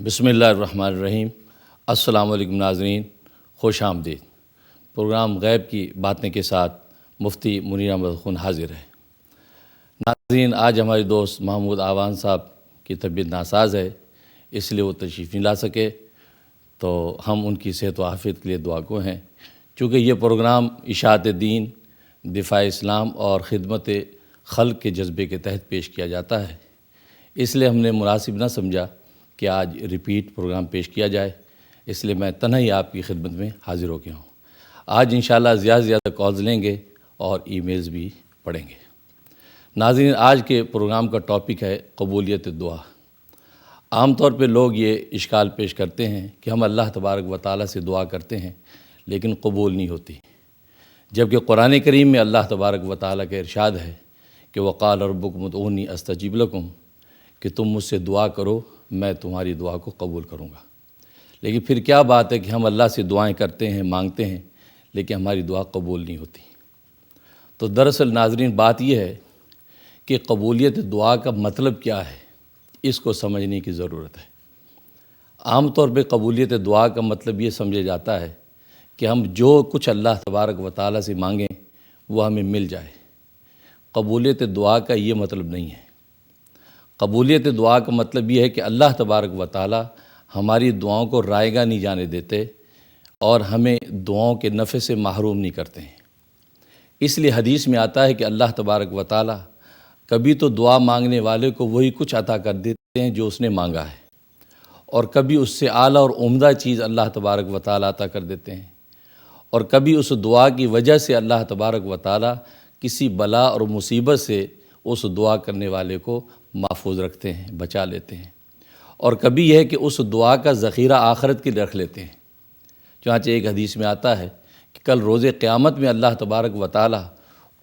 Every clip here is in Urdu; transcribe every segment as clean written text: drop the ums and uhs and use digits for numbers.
بسم اللہ الرحمن الرحیم۔ السلام علیکم ناظرین، خوش آمدید۔ پروگرام غیب کی باتیں کے ساتھ مفتی منیر احمد خون حاضر ہے۔ ناظرین، آج ہمارے دوست محمود آوان صاحب کی طبیعت ناساز ہے، اس لیے وہ تشریف نہیں لا سکے، تو ہم ان کی صحت و عافیت کے لیے دعا گو ہیں۔ چونکہ یہ پروگرام اشاعت دین، دفاع اسلام اور خدمت خلق کے جذبے کے تحت پیش کیا جاتا ہے، اس لیے ہم نے مناسب نہ سمجھا کہ آج ریپیٹ پروگرام پیش کیا جائے، اس لیے میں تنہا ہی آپ کی خدمت میں حاضر ہو گیا ہوں۔ آج انشاءاللہ زیادہ سے زیادہ کالز لیں گے اور ای میلز بھی پڑھیں گے۔ ناظرین، آج کے پروگرام کا ٹاپک ہے قبولیت دعا۔ عام طور پہ لوگ یہ اشکال پیش کرتے ہیں کہ ہم اللہ تبارک و تعالیٰ سے دعا کرتے ہیں لیکن قبول نہیں ہوتی، جبکہ قرآن کریم میں اللہ تبارک و تعالیٰ کا ارشاد ہے کہ وقال ربکم ادعونی استجب لکم، کہ تم مجھ سے دعا کرو، میں تمہاری دعا کو قبول کروں گا۔ لیکن پھر کیا بات ہے کہ ہم اللہ سے دعائیں کرتے ہیں، مانگتے ہیں، لیکن ہماری دعا قبول نہیں ہوتی۔ تو دراصل ناظرین، بات یہ ہے کہ قبولیت دعا کا مطلب کیا ہے، اس کو سمجھنے کی ضرورت ہے۔ عام طور پہ قبولیت دعا کا مطلب یہ سمجھا جاتا ہے کہ ہم جو کچھ اللہ تبارک و تعالیٰ سے مانگیں وہ ہمیں مل جائے۔ قبولیت دعا کا یہ مطلب نہیں ہے۔ قبولیت دعا کا مطلب یہ ہے کہ اللہ تبارک و تعالیٰ ہماری دعاؤں کو رائے گاہ نہیں جانے دیتے اور ہمیں دعاؤں کے نفع سے محروم نہیں کرتے ہیں۔ اس لیے حدیث میں آتا ہے کہ اللہ تبارک و تعالیٰ کبھی تو دعا مانگنے والے کو وہی کچھ عطا کر دیتے ہیں جو اس نے مانگا ہے، اور کبھی اس سے اعلیٰ اور عمدہ چیز اللہ تبارک و تعالیٰ عطا کر دیتے ہیں، اور کبھی اس دعا کی وجہ سے اللہ تبارک و تعالیٰ کسی بلا اور مصیبت سے اس دعا کرنے والے کو محفوظ رکھتے ہیں، بچا لیتے ہیں، اور کبھی یہ ہے کہ اس دعا کا ذخیرہ آخرت کے لیے رکھ لیتے ہیں۔ چنانچہ ایک حدیث میں آتا ہے کہ کل روز قیامت میں اللہ تبارک و تعالیٰ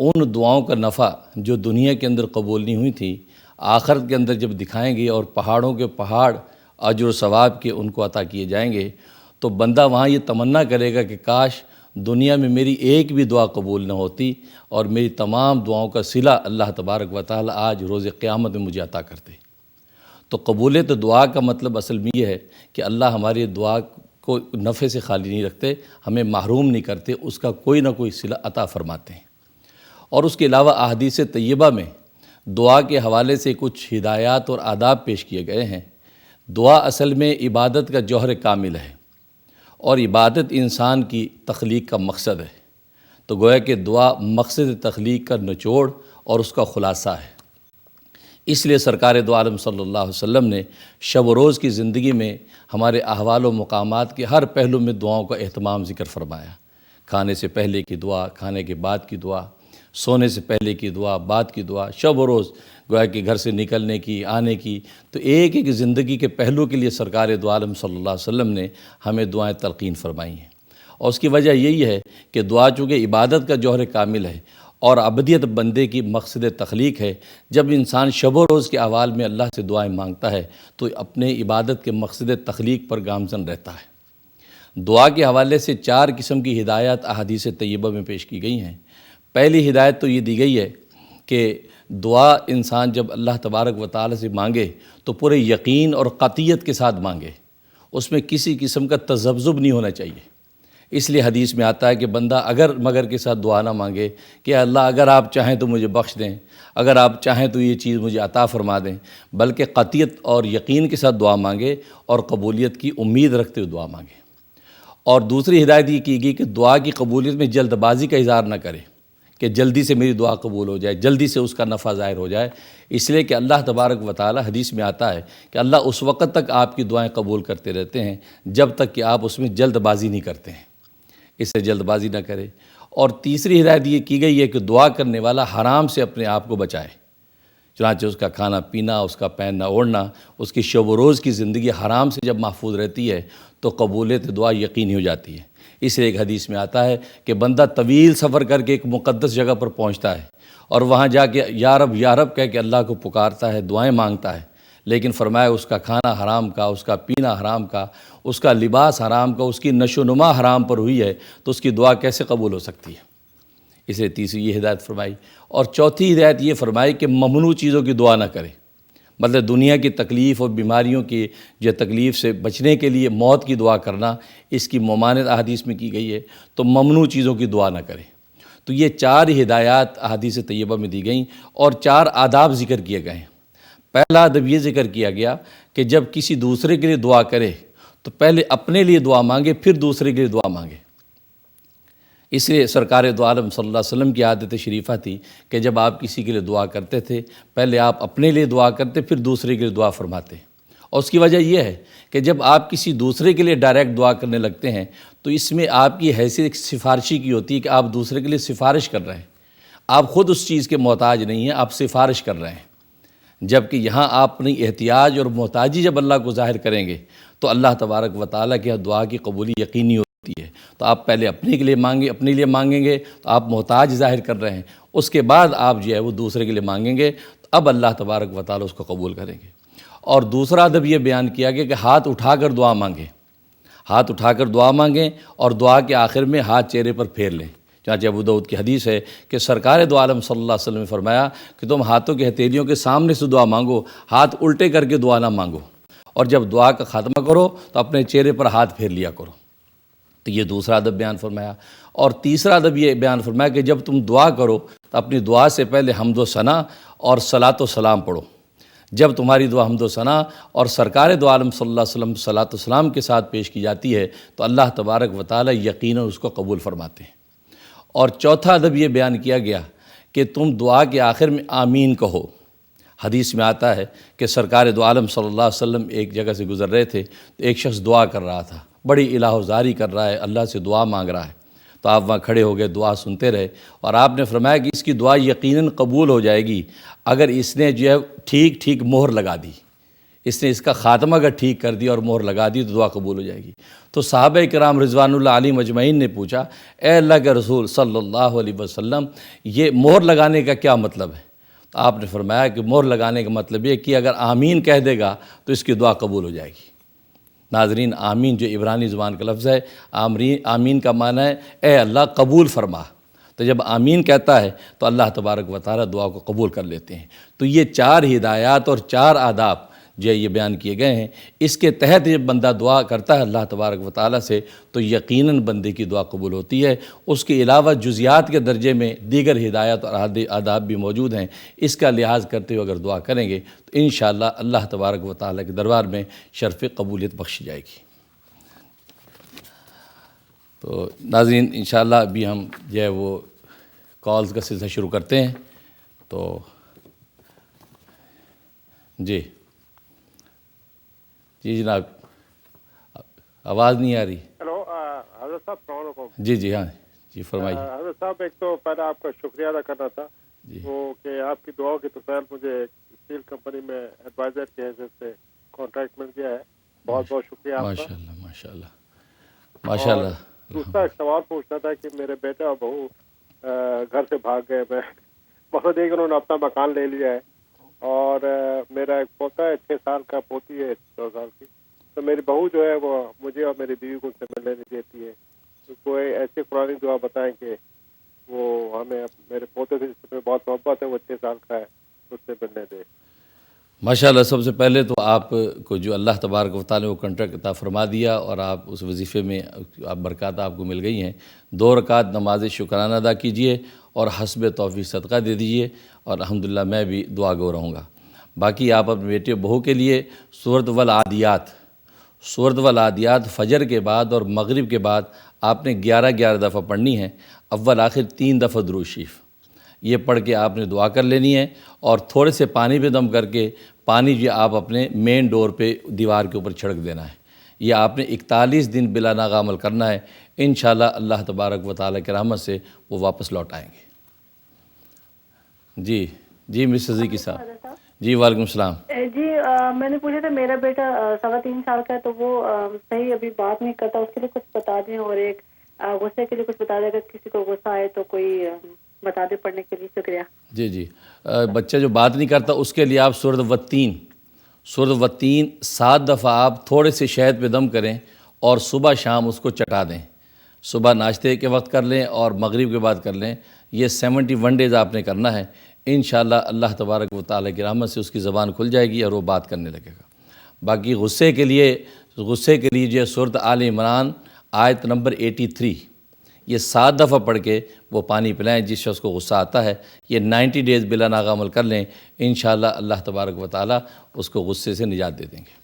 ان دعاؤں کا نفع جو دنیا کے اندر قبول نہیں ہوئی تھی، آخرت کے اندر جب دکھائیں گے اور پہاڑوں کے پہاڑ اجر و ثواب کے ان کو عطا کیے جائیں گے، تو بندہ وہاں یہ تمنا کرے گا کہ کاش دنیا میں میری ایک بھی دعا قبول نہ ہوتی اور میری تمام دعاؤں کا صلہ اللہ تبارک و تعالیٰ آج روز قیامت میں مجھے عطا کرتے۔ تو قبولیت دعا کا مطلب اصل میں یہ ہے کہ اللہ ہماری دعا کو نفع سے خالی نہیں رکھتے، ہمیں محروم نہیں کرتے، اس کا کوئی نہ کوئی صلہ عطا فرماتے ہیں۔ اور اس کے علاوہ احادیث طیبہ میں دعا کے حوالے سے کچھ ہدایات اور آداب پیش کیے گئے ہیں۔ دعا اصل میں عبادت کا جوہر کامل ہے، اور عبادت انسان کی تخلیق کا مقصد ہے۔ تو گویا کہ دعا مقصد تخلیق کا نچوڑ اور اس کا خلاصہ ہے۔ اس لیے سرکار دو عالم صلی اللہ علیہ وسلم نے شب و روز کی زندگی میں ہمارے احوال و مقامات کے ہر پہلو میں دعاؤں کا اہتمام ذکر فرمایا۔ کھانے سے پہلے کی دعا، کھانے کے بعد کی دعا، سونے سے پہلے کی دعا، بعد کی دعا، شب و روز گویا کہ گھر سے نکلنے کی، آنے کی، تو ایک ایک زندگی کے پہلو کے لیے سرکار دو عالم صلی اللہ علیہ وسلم نے ہمیں دعائیں تلقین فرمائی ہیں۔ اور اس کی وجہ یہی ہے کہ دعا چونکہ عبادت کا جوہر کامل ہے اور ابدیت بندے کی مقصد تخلیق ہے، جب انسان شب و روز کے احوال میں اللہ سے دعائیں مانگتا ہے تو اپنے عبادت کے مقصد تخلیق پر گامزن رہتا ہے۔ دعا کے حوالے سے 4 قسم کی ہدایات احادیث طیبہ میں پیش کی گئی ہیں۔ پہلی ہدایت تو یہ دی گئی ہے کہ دعا انسان جب اللہ تبارک و تعالیٰ سے مانگے تو پورے یقین اور قطعیت کے ساتھ مانگے، اس میں کسی قسم کا تذبذب نہیں ہونا چاہیے۔ اس لیے حدیث میں آتا ہے کہ بندہ اگر مگر کے ساتھ دعا نہ مانگے کہ اللہ اگر آپ چاہیں تو مجھے بخش دیں، اگر آپ چاہیں تو یہ چیز مجھے عطا فرما دیں، بلکہ قطعیت اور یقین کے ساتھ دعا مانگے اور قبولیت کی امید رکھتے ہوئے دعا مانگے۔ اور دوسری ہدایت یہ کی گئی کہ دعا کی قبولیت میں جلد بازی کا اظہار نہ کرے کہ جلدی سے میری دعا قبول ہو جائے، جلدی سے اس کا نفع ظاہر ہو جائے، اس لیے کہ اللہ تبارک و تعالی حدیث میں آتا ہے کہ اللہ اس وقت تک آپ کی دعائیں قبول کرتے رہتے ہیں جب تک کہ آپ اس میں جلد بازی نہیں کرتے ہیں، اس سے جلد بازی نہ کرے۔ اور تیسری ہدایت یہ کی گئی ہے کہ دعا کرنے والا حرام سے اپنے آپ کو بچائے، چنانچہ اس کا کھانا پینا، اس کا پہننا اوڑھنا، اس کی شب و روز کی زندگی حرام سے جب محفوظ رہتی ہے تو قبولیت دعا یقینی ہو جاتی ہے۔ اس لیے ایک حدیث میں آتا ہے کہ بندہ طویل سفر کر کے ایک مقدس جگہ پر پہنچتا ہے اور وہاں جا کے یا رب کہہ کے اللہ کو پکارتا ہے، دعائیں مانگتا ہے، لیکن فرمایا اس کا کھانا حرام کا، اس کا پینا حرام کا، اس کا لباس حرام کا، اس کی نشو و نما حرام پر ہوئی ہے، تو اس کی دعا کیسے قبول ہو سکتی ہے؟ اس لیے تیسری یہ ہدایت فرمائی۔ اور چوتھی ہدایت یہ فرمائی کہ ممنوع چیزوں کی دعا نہ کرے۔ مطلب دنیا کی تکلیف اور بیماریوں کی جو تکلیف سے بچنے کے لیے موت کی دعا کرنا، اس کی ممانعت احادیث میں کی گئی ہے، تو ممنوع چیزوں کی دعا نہ کریں۔ تو یہ 4 ہدایات احادیث طیبہ میں دی گئیں اور 4 آداب ذکر کیے گئے ہیں۔ پہلا ادب یہ ذکر کیا گیا کہ جب کسی دوسرے کے لیے دعا کرے تو پہلے اپنے لیے دعا مانگے، پھر دوسرے کے لیے دعا مانگے۔ اس لیے سرکار دو عالم صلی اللہ علیہ وسلم کی عادت شریفہ تھی کہ جب آپ کسی کے لیے دعا کرتے تھے، پہلے آپ اپنے لیے دعا کرتے، پھر دوسرے کے لیے دعا فرماتے۔ اور اس کی وجہ یہ ہے کہ جب آپ کسی دوسرے کے لیے ڈائریکٹ دعا کرنے لگتے ہیں تو اس میں آپ کی حیثیت ایک سفارشی کی ہوتی ہے کہ آپ دوسرے کے لیے سفارش کر رہے ہیں، آپ خود اس چیز کے محتاج نہیں ہیں، آپ سفارش کر رہے ہیں۔ جبکہ یہاں آپ اپنی احتیاج اور محتاجی جب اللہ کو ظاہر کریں گے تو اللہ تبارک و تعالیٰ کی دعا کی قبولی یقینی ہوتی ہے۔ تو آپ پہلے اپنے کے لیے اپنے لیے مانگیں گے تو آپ محتاج ظاہر کر رہے ہیں، اس کے بعد آپ جو ہے وہ دوسرے کے لیے مانگیں گے تو اب اللہ تبارک و تعالیٰ اس کو قبول کریں گے۔ اور دوسرا ادب یہ بیان کیا گیا کہ ہاتھ اٹھا کر دعا مانگیں، ہاتھ اٹھا کر دعا مانگیں اور دعا کے آخر میں ہاتھ چہرے پر پھیر لیں۔ چنانچہ ابو داؤد کی حدیث ہے کہ سرکار دو عالم صلی اللہ علیہ وسلم نے فرمایا کہ تم ہاتھوں کی ہتھیلیوں کے سامنے سے دعا مانگو، ہاتھ الٹے کر کے دعا نہ مانگو، اور جب دعا کا خاتمہ کرو تو اپنے چہرے پر ہاتھ پھیر لیا کرو۔ تو یہ دوسرا ادب بیان فرمایا۔ اور تیسرا ادب یہ بیان فرمایا کہ جب تم دعا کرو تو اپنی دعا سے پہلے حمد و ثنا اور صلاۃ و سلام پڑھو۔ جب تمہاری دعا حمد و ثنا اور سرکار دو عالم صلی اللہ علیہ وسلم صلاۃ و سلام کے ساتھ پیش کی جاتی ہے تو اللہ تبارک و تعالیٰ یقیناً اس کو قبول فرماتے ہیں۔ اور چوتھا ادب یہ بیان کیا گیا کہ تم دعا کے آخر میں آمین کہو۔ حدیث میں آتا ہے کہ سرکار دو عالم صلی اللہ علیہ وسلم ایک جگہ سے گزر رہے تھے تو ایک شخص دعا کر رہا تھا، بڑی الہ و زاری کر رہا ہے، اللہ سے دعا مانگ رہا ہے۔ تو آپ وہاں کھڑے ہو گئے، دعا سنتے رہے، اور آپ نے فرمایا کہ اس کی دعا یقیناً قبول ہو جائے گی اگر اس نے جو ہے ٹھیک مہر لگا دی، اس نے اس کا خاتمہ اگر ٹھیک کر دیا اور مہر لگا دی تو دعا قبول ہو جائے گی۔ تو صحابہ کرام رضوان اللہ علیہم اجمعین نے پوچھا، اے اللہ کے رسول صلی اللہ علیہ وسلم، یہ مہر لگانے کا کیا مطلب ہے؟ تو آپ نے فرمایا کہ مہر لگانے کا مطلب یہ کہ اگر آمین کہہ دے گا تو اس کی دعا قبول ہو جائے گی۔ ناظرین، آمین جو عبرانی زبان کا لفظ ہے، آمین کا معنی ہے اے اللہ قبول فرما۔ تو جب آمین کہتا ہے تو اللہ تبارک و تعالیٰ دعا کو قبول کر لیتے ہیں۔ تو یہ 4 ہدایات اور 4 آداب جو یہ بیان کیے گئے ہیں، اس کے تحت جب بندہ دعا کرتا ہے اللہ تبارک و تعالیٰ سے تو یقیناً بندے کی دعا قبول ہوتی ہے۔ اس کے علاوہ جزیات کے درجے میں دیگر ہدایات اور آداب بھی موجود ہیں، اس کا لحاظ کرتے ہوئے اگر دعا کریں گے تو انشاءاللہ اللہ تبارک و تعالیٰ کے دربار میں شرف قبولیت بخشی جائے گی۔ تو ناظرین، انشاءاللہ ابھی ہم جو ہے وہ کالز کا سلسلہ شروع کرتے ہیں۔ تو جی جناب، آواز نہیں آ رہی۔ ہیلو حضرت صاحب، السلام علیکم۔ جی ہاں جی فرمائیے۔ حضرت صاحب، ایک تو پہلے آپ کا شکریہ ادا کرنا تھا جی وہ کہ آپ کی دعاؤں کے توسل مجھے اسٹیل کمپنی میں ایڈوائزر کی حیثیت سے کانٹریکٹ مل گیا ہے، بہت بہت شکریہ آپ کا۔ ماشاء اللہ۔ دوسرا ایک سوال پوچھنا تھا کہ میرے بیٹا اور بہو گھر سے بھاگ گئے، میں مقصد یہ کہ انہوں نے اپنا مکان لے لیا ہے، اور میرا ایک پوتا ہے 6 سال کا، پوتی ہے 2 سال کی۔ تو میری بہو جو ہے وہ مجھے اور میری بیوی کو ان سے ملنے نہیں دیتی ہے۔ تو کوئی ایسی قرآنی دعا بتائیں کہ وہ ہمیں میرے پوتے سے جس میں بہت محبت ہے، وہ 6 سال کا ہے، اس سے ملنے دے۔ ماشاءاللہ، سب سے پہلے تو آپ کو جو اللہ تبارک و تعالیٰ نے وہ کنٹریکٹ عطا فرما دیا اور آپ اس وظیفے میں آپ برکات آپ کو مل گئی ہیں۔ 2 رکعت نماز شکرانہ ادا کیجئے اور حسب توفیق صدقہ دے دیجئے، اور الحمدللہ میں بھی دعا گو رہوں گا۔ باقی آپ اپنے بیٹے بہو کے لیے سورۃ والعادیات فجر کے بعد اور مغرب کے بعد آپ نے 11 دفعہ پڑھنی ہے، اول آخر 3 دفعہ درود شریف یہ پڑھ کے آپ نے دعا کر لینی ہے، اور تھوڑے سے پانی پہ دم کر کے پانی جو آپ اپنے مین ڈور پہ دیوار کے اوپر چھڑک دینا ہے۔ یہ آپ نے 41 دن بلا ناغہ عمل کرنا ہے، انشاءاللہ اللہ تبارک و تعالیٰ کی رحمت سے وہ واپس لوٹ آئیں گے۔ جی مس صدیقی صاحب۔ جی وعلیکم السلام۔ جی میں نے پوچھا تھا، میرا بیٹا 3.25 سال کا ہے، تو وہ صحیح ابھی بات نہیں کرتا، اس کے لیے کچھ بتا دیں، اور ایک غصے کے لیے کچھ بتا دیں، اگر کسی کو غصہ آئے تو کوئی بتا دیں پڑھنے کے لیے۔ شکریہ۔ جی بچہ جو بات نہیں کرتا اس کے لیے آپ سورۃ والتین 7 دفعہ آپ تھوڑے سے شہد پہ دم کریں اور صبح شام اس کو چٹا دیں، صبح ناشتے کے وقت کر لیں اور مغرب کے بعد کر لیں۔ یہ 71 ڈیز آپ نے کرنا ہے، انشاءاللہ اللہ تبارک و تعالیٰ کی رحمت سے اس کی زبان کھل جائے گی اور وہ بات کرنے لگے گا. باقی غصے کے لیے جو سورۃ آل عمران آیت نمبر 83 یہ 7 دفعہ پڑھ کے وہ پانی پلائیں جس شخص کو غصہ آتا ہے. یہ 90 ڈیز بلا ناغہ عمل کر لیں، انشاءاللہ اللہ تبارک و تعالیٰ اس کو غصے سے نجات دے دیں گے.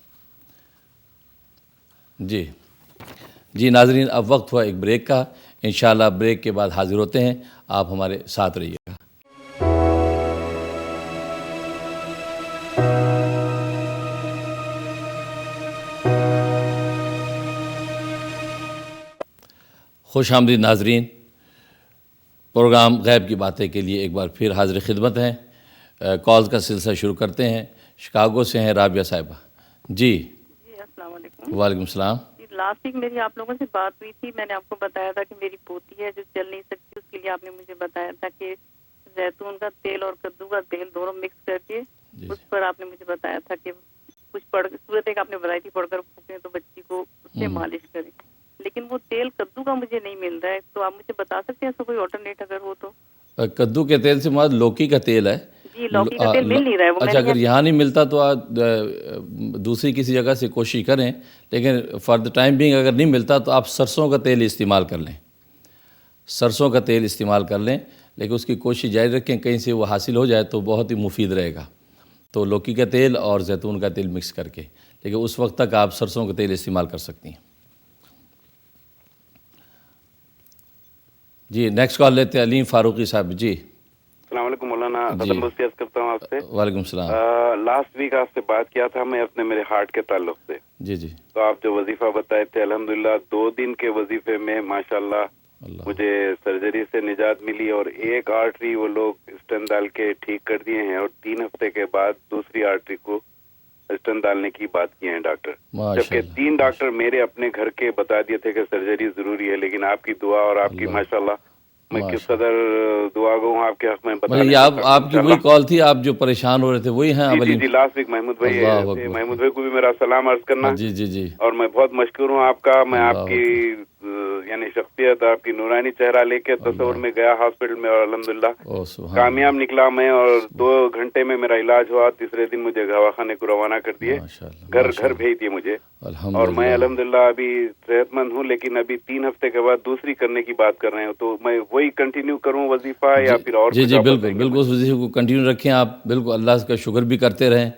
جی ناظرین، اب وقت ہوا ایک بریک کا. انشاءاللہ بریک کے بعد حاضر ہوتے ہیں، آپ ہمارے ساتھ رہیے گا. خوش آمدید ناظرین، پروگرام غیب کی باتیں کے لیے ایک بار پھر حاضر خدمت ہیں. کالز کا سلسلہ شروع کرتے ہیں. شکاگو سے ہیں رابعہ صاحبہ. جی السلام علیکم. وعلیکم السلام. لاسٹ ویک میری آپ لوگوں سے بات ہوئی تھی. میں نے آپ کو بتایا تھا کہ میری پوتی ہے جو چل نہیں سکتی، اس کے لیے آپ نے مجھے بتایا تھا کہ زیتون کا تیل اور کدو کا تیل دونوں مکس کر کے اس پر آپ نے مجھے بتایا تھا کہ کچھ صورت ایک آپ نے بتائی تھی، پڑھ کر پھونکیں تو بچی کو اس سے مالش کریں. لیکن وہ تیل کدو کا مجھے نہیں مل رہا ہے، تو آپ مجھے بتا سکتے ہیں اس کا کوئی آلٹرنیٹ اگر ہو تو؟ کدو کے تیل سے مراد لوکی کا تیل ہے. جی لوکی کا تیل مل نہیں رہا ہے. اچھا، اگر یہاں نہیں ملتا تو آپ دوسری کسی جگہ سے کوشش کریں، لیکن فار دا ٹائم بینگ اگر نہیں ملتا تو آپ سرسوں کا تیل استعمال کر لیں. سرسوں کا تیل استعمال کر لیں، لیکن اس کی کوشش جاری رکھیں کہیں سے وہ حاصل ہو جائے تو بہت ہی مفید رہے گا. تو لوکی کا تیل اور زیتون کا تیل مکس کر کے، لیکن اس وقت تک آپ سرسوں کا تیل استعمال کر سکتی ہیں. جی نیکسٹ کال لیتے ہیں علیم فاروقی صاحب. جی السلام علیکم مولانا. قدم بوسی عرض کرتا ہوں آپ سے. وعلیکم السلام. لاسٹ ویک آپ سے بات کیا تھا میں اپنے میرے ہارٹ کے تعلق سے. جی تو آپ جو وظیفہ بتائے تھے الحمدللہ 2 دن کے وظیفے میں ماشاءاللہ مجھے سرجری سے نجات ملی، اور ایک آرٹری وہ لوگ اسٹن ڈال کے ٹھیک کر دیے ہیں، اور 3 ہفتے کے بعد دوسری آرٹری کو اسٹن ڈالنے کی بات کی ہے ڈاکٹر. جبکہ 3 ڈاکٹر میرے اپنے گھر کے بتا دیے تھے کہ سرجری ضروری ہے، لیکن آپ کی دعا اور آپ کی ماشاءاللہ میں کس قدر دعا گو ہوں آپ کے حق میں بتانے. آپ کی وہی کال تھی، آپ جو پریشان ہو رہے تھے وہی ہیں. جی لاسٹ ویک محمود بھائی کو بھی میرا سلام عرض کرنا. جی اور میں بہت مشکور ہوں آپ کا. میں آپ کی یعنی شخصیت، آپ کی نورانی چہرہ لے کے تصور میں گیا ہاسپٹل میں، اور الحمدللہ کامیاب نکلا میں، اور 2 گھنٹے میں میرا علاج ہوا. تیسرے دن مجھے دواخانے کو روانہ کر دیے، گھر بھیج دیے مجھے. اور میں الحمدللہ ابھی صحت مند ہوں، لیکن ابھی 3 ہفتے کے بعد دوسری کرنے کی بات کر رہے ہوں. تو میں وہی کنٹینیو کروں وظیفہ یا پھر اور؟ جی بالکل اس وظیفے کو کنٹینیو رکھیں آپ. بالکل اللہ کا شکر بھی کرتے رہیں،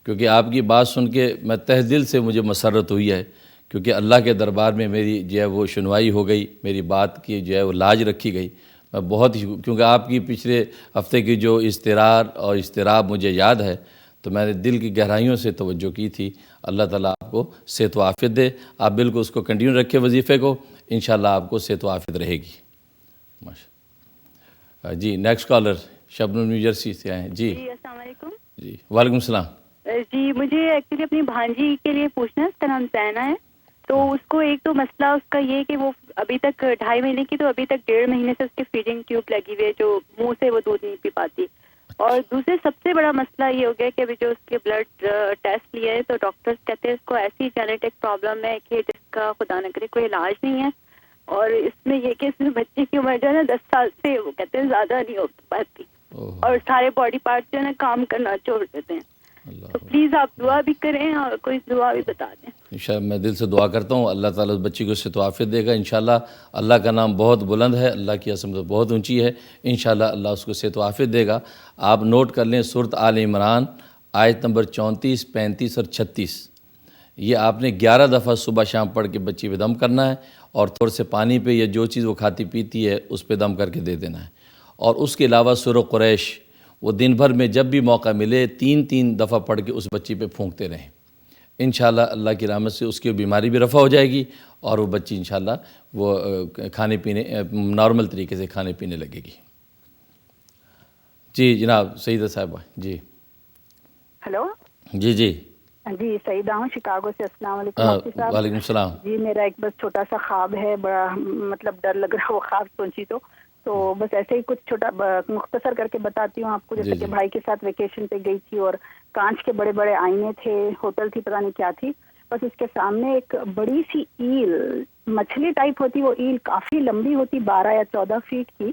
کیونکہ آپ کی بات سن کے میں تہ دل سے مجھے مسرت ہوئی ہے، کیونکہ اللہ کے دربار میں میری جو ہے وہ سنوائی ہو گئی، میری بات کی جو ہے وہ لاج رکھی گئی. میں بہت ہی کیونکہ آپ کی پچھلے ہفتے کی جو اضطرار اور اضطراب مجھے یاد ہے، تو میں نے دل کی گہرائیوں سے توجہ کی تھی. اللہ تعالیٰ آپ کو صحت و عافیت دے. آپ بالکل اس کو کنٹینیو رکھیں وظیفے کو، انشاءاللہ آپ کو صحت و عافیت رہے گی. جی نیکسٹ کالر شبنم نیو جرسی سے آئے ہیں. جی السلام علیکم. جی وعلیکم السلام. جی مجھے ایکچولی اپنی بھانجی کے لیے پوچھنا ہے، اس کا نام زینہ ہے. تو اس کو ایک تو مسئلہ اس کا یہ کہ وہ ابھی تک 2.5 مہینے کی، تو ابھی تک 1.5 مہینے سے اس کے فیڈنگ ٹیوب لگی ہوئی ہے، جو منہ سے وہ دودھ نہیں پی پاتی. اور دوسرے سب سے بڑا مسئلہ یہ ہو گیا کہ ابھی جو اس کے بلڈ ٹیسٹ لیے ہیں تو ڈاکٹرز کہتے ہیں اس کو ایسی جینیٹک پرابلم ہے کہ جس کا خدا نہ کرے کوئی علاج نہیں ہے. اور اس میں یہ کہ اس میں بچے کی عمر جو ہے نا 10 سال سے وہ کہتے ہیں زیادہ نہیں ہو پاتی، اور سارے باڈی پارٹ جو ہے نا کام کرنا چھوڑ دیتے ہیں. تو پلیز آپ دعا بھی کریں اور کوئی دعا بھی بتا دیں. انشاءاللہ میں دل سے دعا کرتا ہوں اللہ تعالیٰ اس بچی کو صحت و عافیت دے گا. انشاءاللہ اللہ کا نام بہت بلند ہے، اللہ کی عظمت بہت اونچی ہے. انشاءاللہ اللہ اس کو صحت و عافیت دے گا. آپ نوٹ کر لیں سورۃ آل عمران آیت نمبر 34، 35 اور 36. یہ آپ نے 11 دفعہ صبح شام پڑھ کے بچی پہ دم کرنا ہے، اور تھوڑے سے پانی پہ یا جو چیز وہ کھاتی پیتی ہے اس پہ دم کر کے دے دینا ہے. اور اس کے علاوہ سورہ قریش وہ دن بھر میں جب بھی موقع ملے 3 دفعہ پڑھ کے اس بچی پہ پھونکتے رہیں. انشاءاللہ اللہ کی رحمت سے اس کی بیماری بھی رفع ہو جائے گی، اور وہ بچی انشاءاللہ وہ کھانے پینے نارمل طریقے سے کھانے پینے لگے گی. جی جناب سعیدہ صاحبہ. جی ہلو. جی سعیدہ ہوں شکاگو سے. السلام علیکم مفتی صاحب. وعلیکم السلام. جی میرا ایک بس چھوٹا سا خواب ہے، بڑا مطلب ڈر لگ رہا وہ خواب سوچی تو بس ایسے ہی کچھ چھوٹا مختصر کر کے بتاتی ہوں آپ کو. جیسے کہ بھائی کے ساتھ ویکیشن پہ گئی تھی، اور کانچ کے بڑے بڑے آئینے تھے، ہوٹل تھی، پتہ نہیں کیا تھی. بس اس کے سامنے ایک بڑی سی ایل، مچھلی ٹائپ ہوتی وہ ایل، کافی لمبی ہوتی، 12 یا 14 فیٹ کی.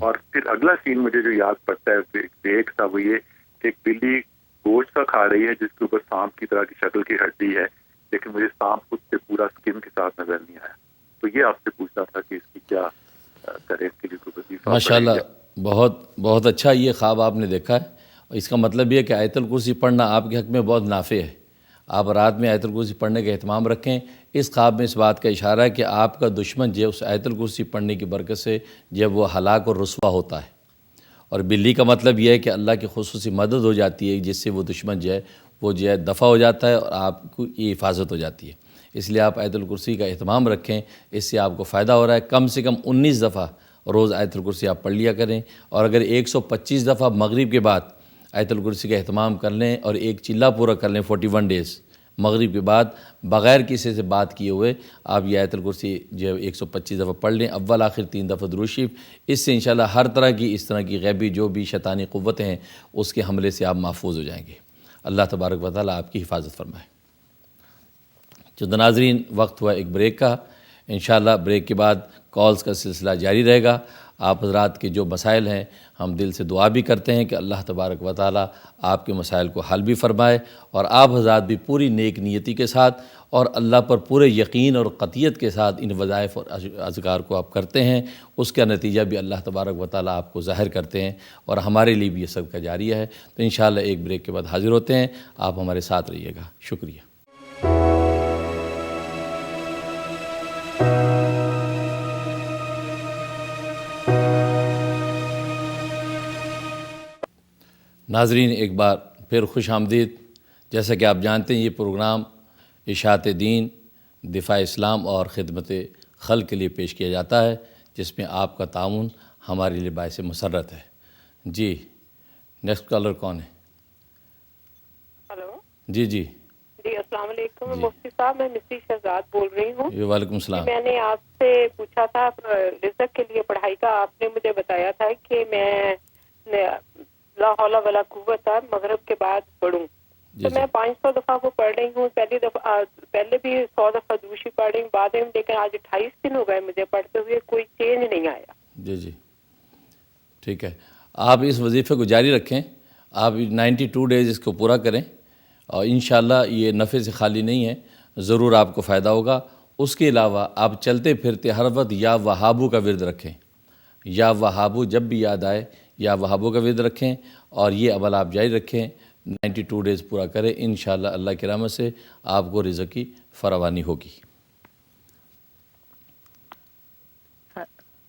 اور پھر اگلا سین مجھے جو یاد پڑتا ہے ایک تھا وہ یہ کہ ایک بلی گوشت کا کھا رہی ہے جس کے اوپر سانپ کی طرح کی شکل کی ہڈی ہے، لیکن مجھے سانپ خود سے پورا اسکن کے ساتھ نظر نہیں آیا. تو یہ آپ سے پوچھنا تھا کہ اس کی کیا کریں، اس کے لیے کوئی وظیفہ؟ ماشاءاللہ بہت اچھا یہ خواب آپ نے دیکھا ہے. اور اس کا مطلب یہ ہے کہ آیت الکرسی پڑھنا آپ کے حق میں بہت نافع ہے. آپ رات میں آیت الکرسی پڑھنے کا اہتمام رکھیں. اس خواب میں اس بات کا اشارہ ہے کہ آپ کا دشمن جو اس آیت الکرسی پڑھنے کی برکت سے جب وہ ہلاک اور رسوا ہوتا ہے، اور بلی کا مطلب یہ ہے کہ اللہ کی خصوصی مدد ہو جاتی ہے جس سے وہ دشمن جو ہے وہ دفع ہو جاتا ہے اور آپ کو یہ حفاظت ہو جاتی ہے. اس لیے آپ آیت الکرسی کا اہتمام رکھیں، اس سے آپ کو فائدہ ہو رہا ہے. کم سے کم 19 دفعہ روز آیت الکرسی آپ پڑھ لیا کریں، اور اگر 125 دفعہ مغرب کے بعد آیت الکرسی کا اہتمام کر لیں اور ایک چلہ پورا کر لیں 41 ڈیز مغرب کے بعد بغیر کسی سے بات کیے ہوئے، آپ یہ آیت الکرسی جو 125 دفعہ پڑھ لیں، اول آخر 3 دفعہ درود شریف. اس سے انشاءاللہ ہر طرح کی اس طرح کی غیبی جو بھی شیطانی قوتیں ہیں اس کے حملے سے آپ محفوظ ہو جائیں گے. اللہ تبارک و تعالیٰ آپ کی حفاظت فرمائے. جو ناظرین وقت ہوا ایک بریک کا، انشاءاللہ بریک کے بعد کالز کا سلسلہ جاری رہے گا. آپ حضرات کے جو مسائل ہیں ہم دل سے دعا بھی کرتے ہیں کہ اللہ تبارک و تعالیٰ آپ کے مسائل کو حل بھی فرمائے، اور آپ حضرات بھی پوری نیک نیتی کے ساتھ اور اللہ پر پورے یقین اور قطعیت کے ساتھ ان وظائف اور اذکار کو آپ کرتے ہیں. اس کا نتیجہ بھی اللہ تبارک و تعالیٰ آپ کو ظاہر کرتے ہیں، اور ہمارے لیے بھی یہ صدقہ جاریہ ہے. تو انشاءاللہ ایک بریک کے بعد حاضر ہوتے ہیں. آپ ہمارے ساتھ رہیے گا. شکریہ. ناظرین ایک بار پھر خوش آمدید. جیسا کہ آپ جانتے ہیں یہ پروگرام اشاعت دین، دفاع اسلام اور خدمت خلق کے لیے پیش کیا جاتا ہے، جس میں آپ کا تعاون ہمارے لیے باعث مسرت ہے. جی نیکسٹ کالر کون ہے؟ ہلو. جی السلام علیکم مفتی صاحب، میں مصری شہزاد بول رہی ہوں. وعلیکم السلام. میں نے آپ سے پوچھا تھا رزق کے لیے پڑھائی کا. آپ نے مجھے بتایا تھا کہ میں لا حول ولا قوت مغرب کے بعد پڑھوں. تو میں 500 دفعہ وہ پڑھ رہی ہوں. پہلے بھی 100 دفعہ دوشی پڑھ رہی ہوں بعد میں، لیکن آج 28 دن ہو گئے مجھے پڑھتے ہوئے، کوئی چینج نہیں آیا. جی ٹھیک ہے. آپ اس وظیفے کو جاری رکھیں. آپ 92 ڈیز اس کو پورا کریں، اور انشاءاللہ یہ نفع سے خالی نہیں ہے، ضرور آپ کو فائدہ ہوگا. اس کے علاوہ آپ چلتے پھرتے ہر وقت یا وہابو کا ورد رکھیں. یا وہابو جب بھی یاد آئے یا وہابو کا ورد رکھیں، اور یہ عمل آپ جاری رکھیں. 92 ڈیز پورا کریں، انشاءاللہ اللہ کی رحمت سے آپ کو رزق کی فراوانی ہوگی.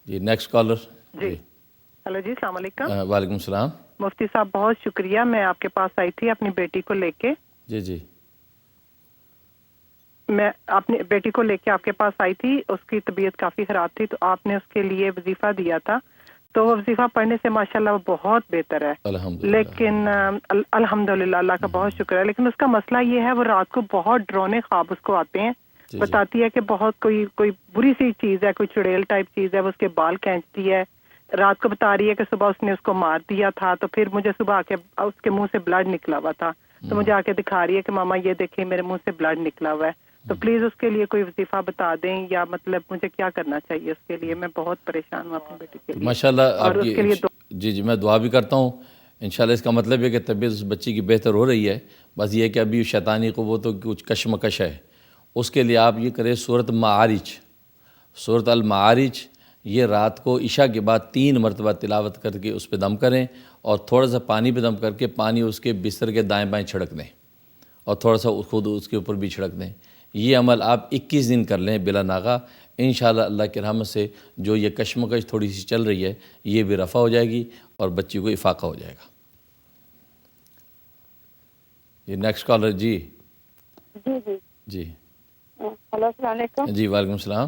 جی نیکسٹ کالر. جی ہلو جی السلام علیکم. وعلیکم السلام. مفتی صاحب بہت شکریہ، میں آپ کے پاس آئی تھی اپنی بیٹی کو لے کے. جی میں اپنی بیٹی کو لے کے آپ کے پاس آئی تھی. اس کی طبیعت کافی خراب تھی، تو آپ نے اس کے لیے وظیفہ دیا تھا. تو وہ وظیفہ پڑھنے سے ماشاءاللہ وہ بہت بہتر ہے. لیکن الحمدللہ اللہ کا بہت شکر ہے. لیکن اس کا مسئلہ یہ ہے وہ رات کو بہت ڈرونے خواب اس کو آتے ہیں. بتاتی ہے کہ بہت کوئی بری سی چیز ہے، کوئی چڑیل ٹائپ چیز ہے، وہ اس کے بال کھینچتی ہے. رات کو بتا رہی ہے کہ صبح اس نے اس کو مار دیا تھا، تو پھر مجھے صبح آ کے اس کے منہ سے بلڈ نکلا ہوا تھا، تو مجھے آ کے دکھا رہی ہے کہ ماما یہ دیکھیں میرے منہ سے بلڈ نکلا ہوا ہے. تو پلیز اس کے لیے کوئی وظیفہ بتا دیں، یا مطلب مجھے کیا کرنا چاہیے اس کے لیے. میں بہت پریشان ہوں اپنی بیٹی کے لیے. ماشاءاللہ آپ کی جی میں دعا بھی کرتا ہوں. انشاءاللہ اس کا مطلب ہے کہ طبیعت اس بچی کی بہتر ہو رہی ہے. بس یہ کہ ابھی شیطانی قوتوں کی کچھ کشمکش ہے. اس کے لیے آپ یہ کریں سورۃ معارج، سورۃ المعارج، یہ رات کو عشاء کے بعد 3 مرتبہ تلاوت کر کے اس پہ دم کریں، اور تھوڑا سا پانی پہ دم کر کے پانی اس کے بستر کے دائیں بائیں چھڑک دیں، اور تھوڑا سا خود اس کے اوپر بھی چھڑک دیں. یہ عمل آپ 21 دن کر لیں بلا ناغہ. انشاءاللہ اللہ کی رحمت سے جو یہ کشمکش تھوڑی سی چل رہی ہے یہ بھی رفع ہو جائے گی، اور بچی کو افاقہ ہو جائے گا. یہ نیکسٹ کالر. جی ہلو السلام علیکم. جی وعلیکم السلام.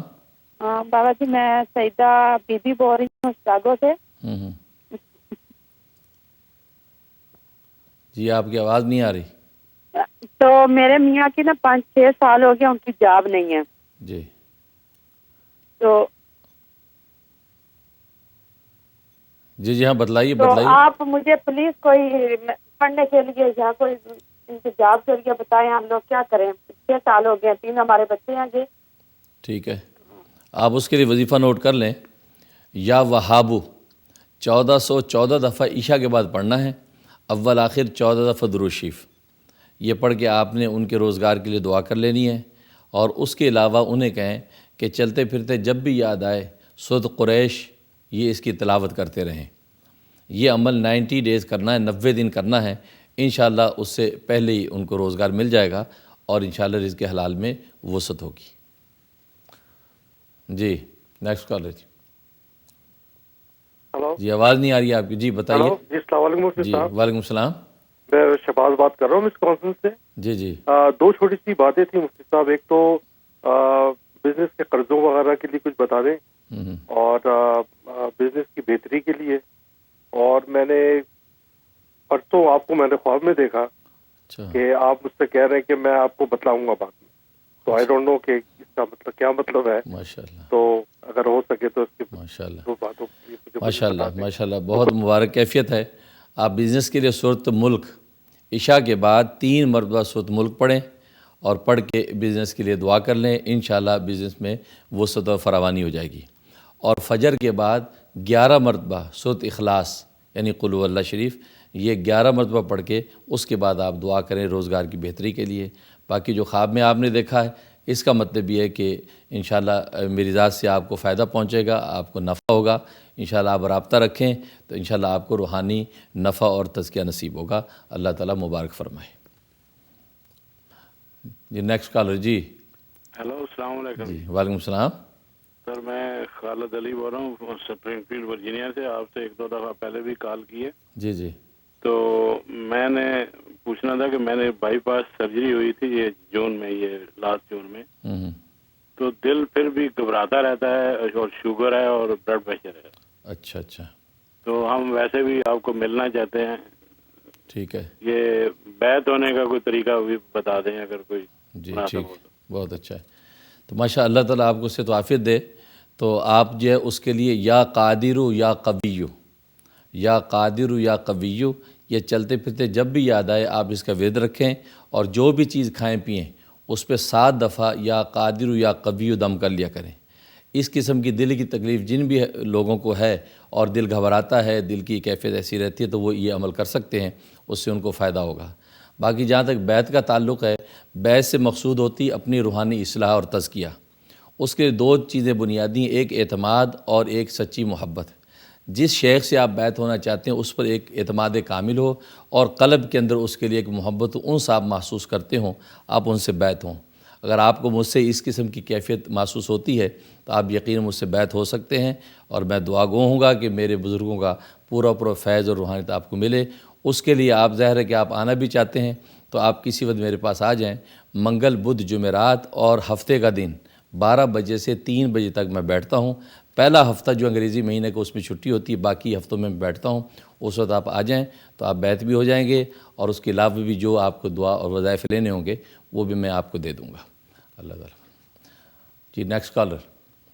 بابا جی میں سعیدہ بی بی بول رہی ہوں شکاگو سے. جی آپ کی آواز نہیں آ رہی. تو میرے میاں کی نا 5-6 سال ہو گیا ان کی جاب نہیں ہے. جی تو جی ہاں بتلائیے. آپ مجھے پلیز کوئی پڑھنے کے لیے یا کوئی انتجاب کے لیے بتائیں، ہم لوگ کیا کریں. 6 سال ہو گئے، 3 ہمارے بچے ہیں. جی ٹھیک ہے. آپ اس کے لیے وظیفہ نوٹ کر لیں. یا وہابو 1414 دفعہ عشاء کے بعد پڑھنا ہے، اول آخر 14 دفعہ درود شریف۔ یہ پڑھ کے آپ نے ان کے روزگار کے لیے دعا کر لینی ہے، اور اس کے علاوہ انہیں کہیں کہ چلتے پھرتے جب بھی یاد آئے سورۃ قریش یہ اس کی تلاوت کرتے رہیں۔ یہ عمل 90 ڈیز کرنا ہے، 90 دن کرنا ہے، انشاءاللہ اس سے پہلے ہی ان کو روزگار مل جائے گا اور انشاءاللہ رزق حلال میں وسعت ہوگی۔ جی نیکسٹ کالر جی۔ ہلو جی آواز نہیں آ رہی ہے آپ کی، جی بتائیے۔ جی السلام علیکم مفتی جی صاحب، وعلیکم السلام۔ میں شہباز بات کر رہا ہوں مس کانفرنس سے۔ جی جی دو چھوٹی سی باتیں تھیں مفتی صاحب، ایک تو بزنس کے قرضوں وغیرہ کے لیے کچھ بتا دیں، اور بزنس کی بہتری کے لیے، اور میں نے پرسوں آپ کو میں نے خواب میں دیکھا کہ آپ مجھ سے کہہ رہے ہیں کہ میں آپ کو بتلاؤں گا بعد میں، تو آئی ڈونٹ نو کہ اس کا مطلب کیا مطلب ہے، ماشاءاللہ تو اگر ہو سکے تو اس کی ماشاءاللہ دو باتوں کی ماشاءاللہ ماشاءاللہ بہت مبارک کیفیت ہے۔ آپ بزنس کے لیے سورۃ ملک عشاء کے بعد 3 مرتبہ سورۃ ملک پڑھیں اور پڑھ کے بزنس کے لیے دعا کر لیں، انشاءاللہ بزنس میں وسعت و فراوانی ہو جائے گی۔ اور فجر کے بعد 11 مرتبہ سورۃ اخلاص یعنی قل هو اللہ شریف، یہ 11 مرتبہ پڑھ کے اس کے بعد آپ دعا کریں روزگار کی بہتری کے لیے۔ باقی جو خواب میں آپ نے دیکھا ہے اس کا مطلب یہ ہے کہ انشاءاللہ میری ذات سے آپ کو فائدہ پہنچے گا، آپ کو نفع ہوگا، انشاءاللہ آپ رابطہ رکھیں تو انشاءاللہ آپ کو روحانی نفع اور تزکیہ نصیب ہوگا۔ اللہ تعالیٰ مبارک فرمائے۔ جی نیکسٹ کالر جی۔ ہیلو السلام علیکم۔ جی وعلیکم السلام۔ سر میں خالد علی بول رہا ہوں سپرنگ فیلڈ ورجینیا سے، آپ سے 1-2 دفعہ پہلے بھی کال کی ہے۔ جی جی تو میں نے پوچھنا تھا کہ میں نے بائی پاس سرجری ہوئی تھی یہ جون میں، یہ لاسٹ جون میں، تو دل پھر بھی گھبراتا رہتا ہے اور شوگر ہے اور بلڈ پریشر ہے۔ اچھا اچھا، تو ہم ویسے بھی آپ کو ملنا چاہتے ہیں، ٹھیک ہے، یہ بیعت ہونے کا کوئی طریقہ بھی بتا دیں اگر کوئی جی مناسب ٹھیک، ہو تو۔ بہت اچھا ہے۔ تو ماشاء اللہ تعالیٰ آپ کو صحت و عافیت دے۔ تو آپ جو ہے اس کے لیے یا قادر یا قوی، یا قادر یا قوی، یہ چلتے پھرتے جب بھی یاد آئے آپ اس کا ورد رکھیں، اور جو بھی چیز کھائیں پئیں اس پہ 7 دفعہ یا قادر یا قوی دم کر لیا کریں۔ اس قسم کی دل کی تکلیف جن بھی لوگوں کو ہے اور دل گھبراتا ہے، دل کی کیفیت ایسی رہتی ہے، تو وہ یہ عمل کر سکتے ہیں، اس سے ان کو فائدہ ہوگا۔ باقی جہاں تک بیعت کا تعلق ہے، بیعت سے مقصود ہوتی اپنی روحانی اصلاح اور تزکیہ۔ اس کے 2 چیزیں بنیادی، ایک اعتماد اور ایک سچی محبت۔ جس شیخ سے آپ بیعت ہونا چاہتے ہیں اس پر ایک اعتماد کامل ہو، اور قلب کے اندر اس کے لیے ایک محبت انس آپ محسوس کرتے ہوں، آپ ان سے بیعت ہوں۔ اگر آپ کو مجھ سے اس قسم کی کیفیت محسوس ہوتی ہے تو آپ یقیناً مجھ سے بیعت ہو سکتے ہیں، اور میں دعا گو ہوں گا کہ میرے بزرگوں کا پورا فیض اور روحانیت آپ کو ملے۔ اس کے لیے آپ ظاہر ہے کہ آپ آنا بھی چاہتے ہیں تو آپ کسی وقت میرے پاس آ جائیں۔ منگل، بدھ، جمعرات اور ہفتے کا دن 12 بجے سے 3 بجے تک میں بیٹھتا ہوں۔ پہلا ہفتہ جو انگریزی مہینے کو اس میں چھٹی ہوتی ہے، باقی ہفتوں میں بیٹھتا ہوں۔ اس وقت آپ آ جائیں تو آپ بیعت بھی ہو جائیں گے، اور اس کے علاوہ بھی جو آپ کو دعا اور وظائف لینے ہوں گے وہ بھی میں آپ کو دے دوں گا۔ اللہ تعالیٰ۔ جی نیکسٹ کالر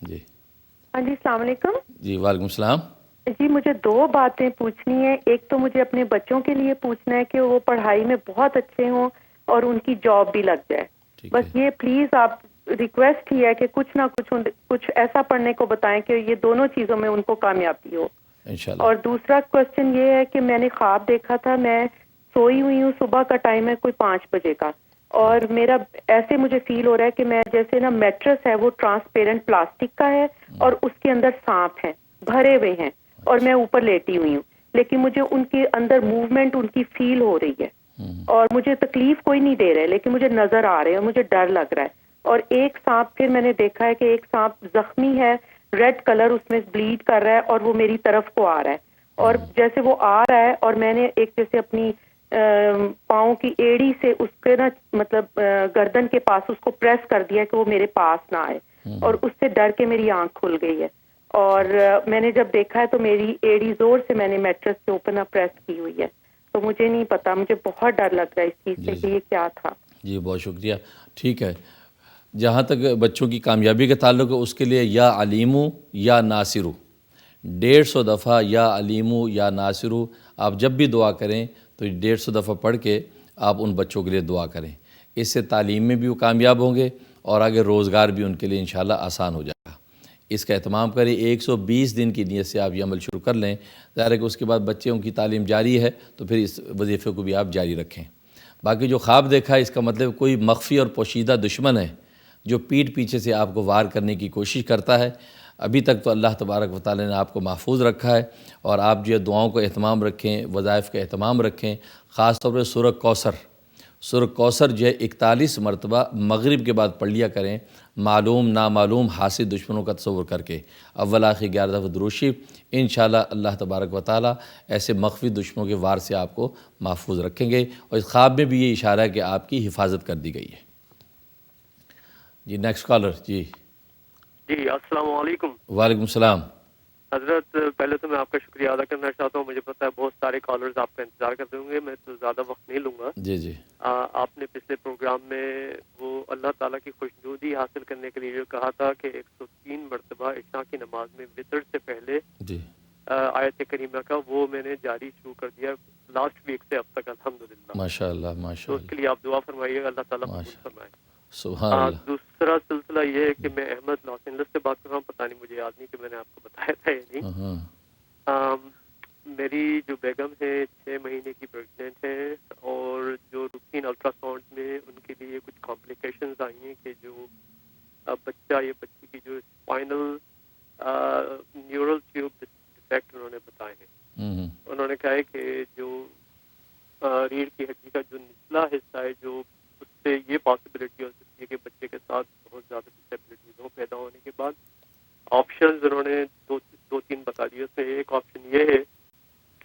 جی۔ ہاں جی السلام علیکم۔ جی وعلیکم السلام۔ جی مجھے 2 باتیں پوچھنی ہیں۔ ایک تو مجھے اپنے بچوں کے لیے پوچھنا ہے کہ وہ پڑھائی میں بہت اچھے ہوں اور ان کی جاب بھی لگ جائے، بس یہ پلیز آپ ریکویسٹ ہی ہے کہ کچھ نہ کچھ ایسا پڑھنے کو بتائیں کہ یہ دونوں چیزوں میں ان کو کامیابی ہو۔ انشاءاللہ۔ اور دوسرا کوشچن یہ ہے کہ میں نے خواب دیکھا تھا، میں سوئی ہوئی ہوں، صبح کا ٹائم ہے کوئی 5 بجے کا، اور میرا ایسے مجھے فیل ہو رہا ہے کہ میں جیسے نا میٹرس ہے وہ ٹرانسپیرنٹ پلاسٹک کا ہے اور اس کے اندر سانپ ہیں بھرے ہوئے ہیں، اور میں اوپر لیٹی ہوئی ہوں، لیکن مجھے ان کے اندر موومنٹ ان کی فیل ہو رہی ہے، اور مجھے تکلیف کوئی نہیں دے رہے لیکن مجھے نظر آ رہے ہیں، مجھے ڈر لگ رہا ہے۔ اور ایک سانپ پھر میں نے دیکھا ہے کہ ایک سانپ زخمی ہے، ریڈ کلر اس میں بلیڈ کر رہا ہے اور وہ میری طرف کو آ رہا ہے، اور جیسے وہ آ رہا ہے اور میں نے ایک جیسے اپنی پاؤں کی ایڑی سے اس کے نا مطلب گردن کے پاس اس کو پریس کر دیا کہ وہ میرے پاس نہ آئے، اور اس سے ڈر کے میری آنکھ کھل گئی ہے، اور میں نے جب دیکھا ہے تو میری ایڑی زور سے میں نے میٹرس کے اوپر پریس کی ہوئی ہے، تو مجھے نہیں پتا، مجھے بہت ڈر لگ رہا ہے اس چیز سے کہ یہ کیا تھا۔ جی بہت شکریہ، ٹھیک ہے۔ جہاں تک بچوں کی کامیابی کا تعلق ہے اس کے لیے یا علیمو یا ناصرو 150 دفعہ یا علیمو یا ناصرو آپ جب بھی دعا کریں تو 150 دفعہ پڑھ کے آپ ان بچوں کے لیے دعا کریں، اس سے تعلیم میں بھی وہ کامیاب ہوں گے اور آگے روزگار بھی ان کے لیے انشاءاللہ آسان ہو جائے گا۔ اس کا اہتمام کریں. 120 دن کی نیت سے آپ یہ عمل شروع کر لیں. ظاہر ہے کہ اس کے بعد بچوں کی تعلیم جاری ہے تو پھر اس وظیفے کو بھی آپ جاری رکھیں. باقی جو خواب دیکھا ہے اس کا مطلب کوئی مخفی اور پوشیدہ دشمن ہے جو پیٹھ پیچھے سے آپ کو وار کرنے کی کوشش کرتا ہے. ابھی تک تو اللہ تبارک و تعالی نے آپ کو محفوظ رکھا ہے، اور آپ جو ہے دعاؤں کا اہتمام رکھیں، وظائف کا اہتمام رکھیں. خاص طور پر سورہ کوثر جو ہے 41 مرتبہ مغرب کے بعد پڑھ لیا کریں، معلوم نامعلوم حاسد دشمنوں کا تصور کر کے. اول آخر 11 دفعہ درود شریف. انشاءاللہ اللہ تبارک و تعالی ایسے مخفی دشمنوں کے وار سے آپ کو محفوظ رکھیں گے، اور اس خواب میں بھی یہ اشارہ ہے کہ آپ کی حفاظت کر دی گئی ہے. جی نیکسٹ کالر. جی السلام علیکم. وعلیکم السلام. حضرت پہلے تو میں آپ کا شکریہ ادا کرنا چاہتا ہوں. مجھے پتہ ہے بہت سارے کالرز آپ کا انتظار کرتے ہوں گے، میں تو زیادہ وقت نہیں لوں گا. جی آپ نے پچھلے پروگرام میں وہ اللہ تعالیٰ کی خوشنودی حاصل کرنے کے لیے جو کہا تھا کہ 103 مرتبہ عشاء کی نماز میں وطر سے پہلے آیت کریمہ کا، وہ میں نے جاری شروع کر دیا لاسٹ ویک سے اب تک الحمدللہ. ماشاءاللہ تو ماشاءاللہ. اس کے لیے آپ دعا فرمائیے گا، اللہ تعالیٰ قبول فرمائے. سبحان اللہ. دوسرا سلسلہ یہ ہے کہ میں احمد لاس اینجلس سے بات کر رہا ہوں. پتہ نہیں، مجھے یاد نہیں کہ میں نے آپ کو بتایا تھا یا نہیں. میری جو بیگم ہے 6 مہینے کی پریگننٹ ہے، اور جو روٹین الٹرا ساؤنڈ میں ان کے لیے کچھ کمپلیکیشنز آئی ہیں کہ جو بچہ یا بچی کی جو اسپائنل نیورل ٹیوب ڈیفیکٹ انہوں نے بتائے ہیں. انہوں نے کہا ہے کہ جو ریڑھ کی ہڈی کا جو نچلا حصہ ہے، جو اس سے یہ پاسبلٹی ہو سکتی ہے کہ بچے کے ساتھ بہت زیادہ ڈسیبلٹیز ہوں پیدا ہونے کے بعد. آپشنز انہوں نے دو تین بتا دیے. اس میں ایک آپشن یہ ہے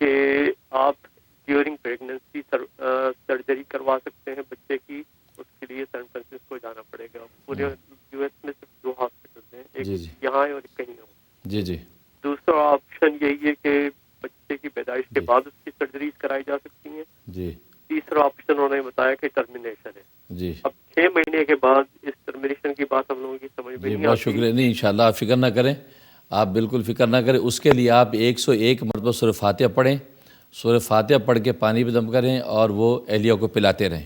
کہ آپ ڈیورنگ پریگننسی سرجری کروا سکتے ہیں بچے کی. اس کے لیے سین فرانسسکو جانا پڑے گا. پورے یو ایس میں صرف 2 ہاسپٹلز ہیں، ایک یہاں ہے اور ایک کہیں اور. جی. دوسرا آپشن یہی ہے کہ بچے کی پیدائش کے بعد اس کی سرجریز کرائی جا سکتی ہیں. جی. تیسرا آپشن انہوں نے بتایا کہ ٹرمینیشن ہے. جی. اب 6 مہینے کے بعد اس ٹرمینیشن کی بات ہم لوگوں کی سمجھ میں نہیں بہت شکریہ. نہیں انشاءاللہ آپ فکر نہ کریں، آپ بالکل فکر نہ کریں. اس کے لیے آپ 101 مرتبہ سورہ فاتحہ پڑھیں. سورہ فاتحہ پڑھ کے پانی پہ دم کریں اور وہ اہلیہ کو پلاتے رہیں،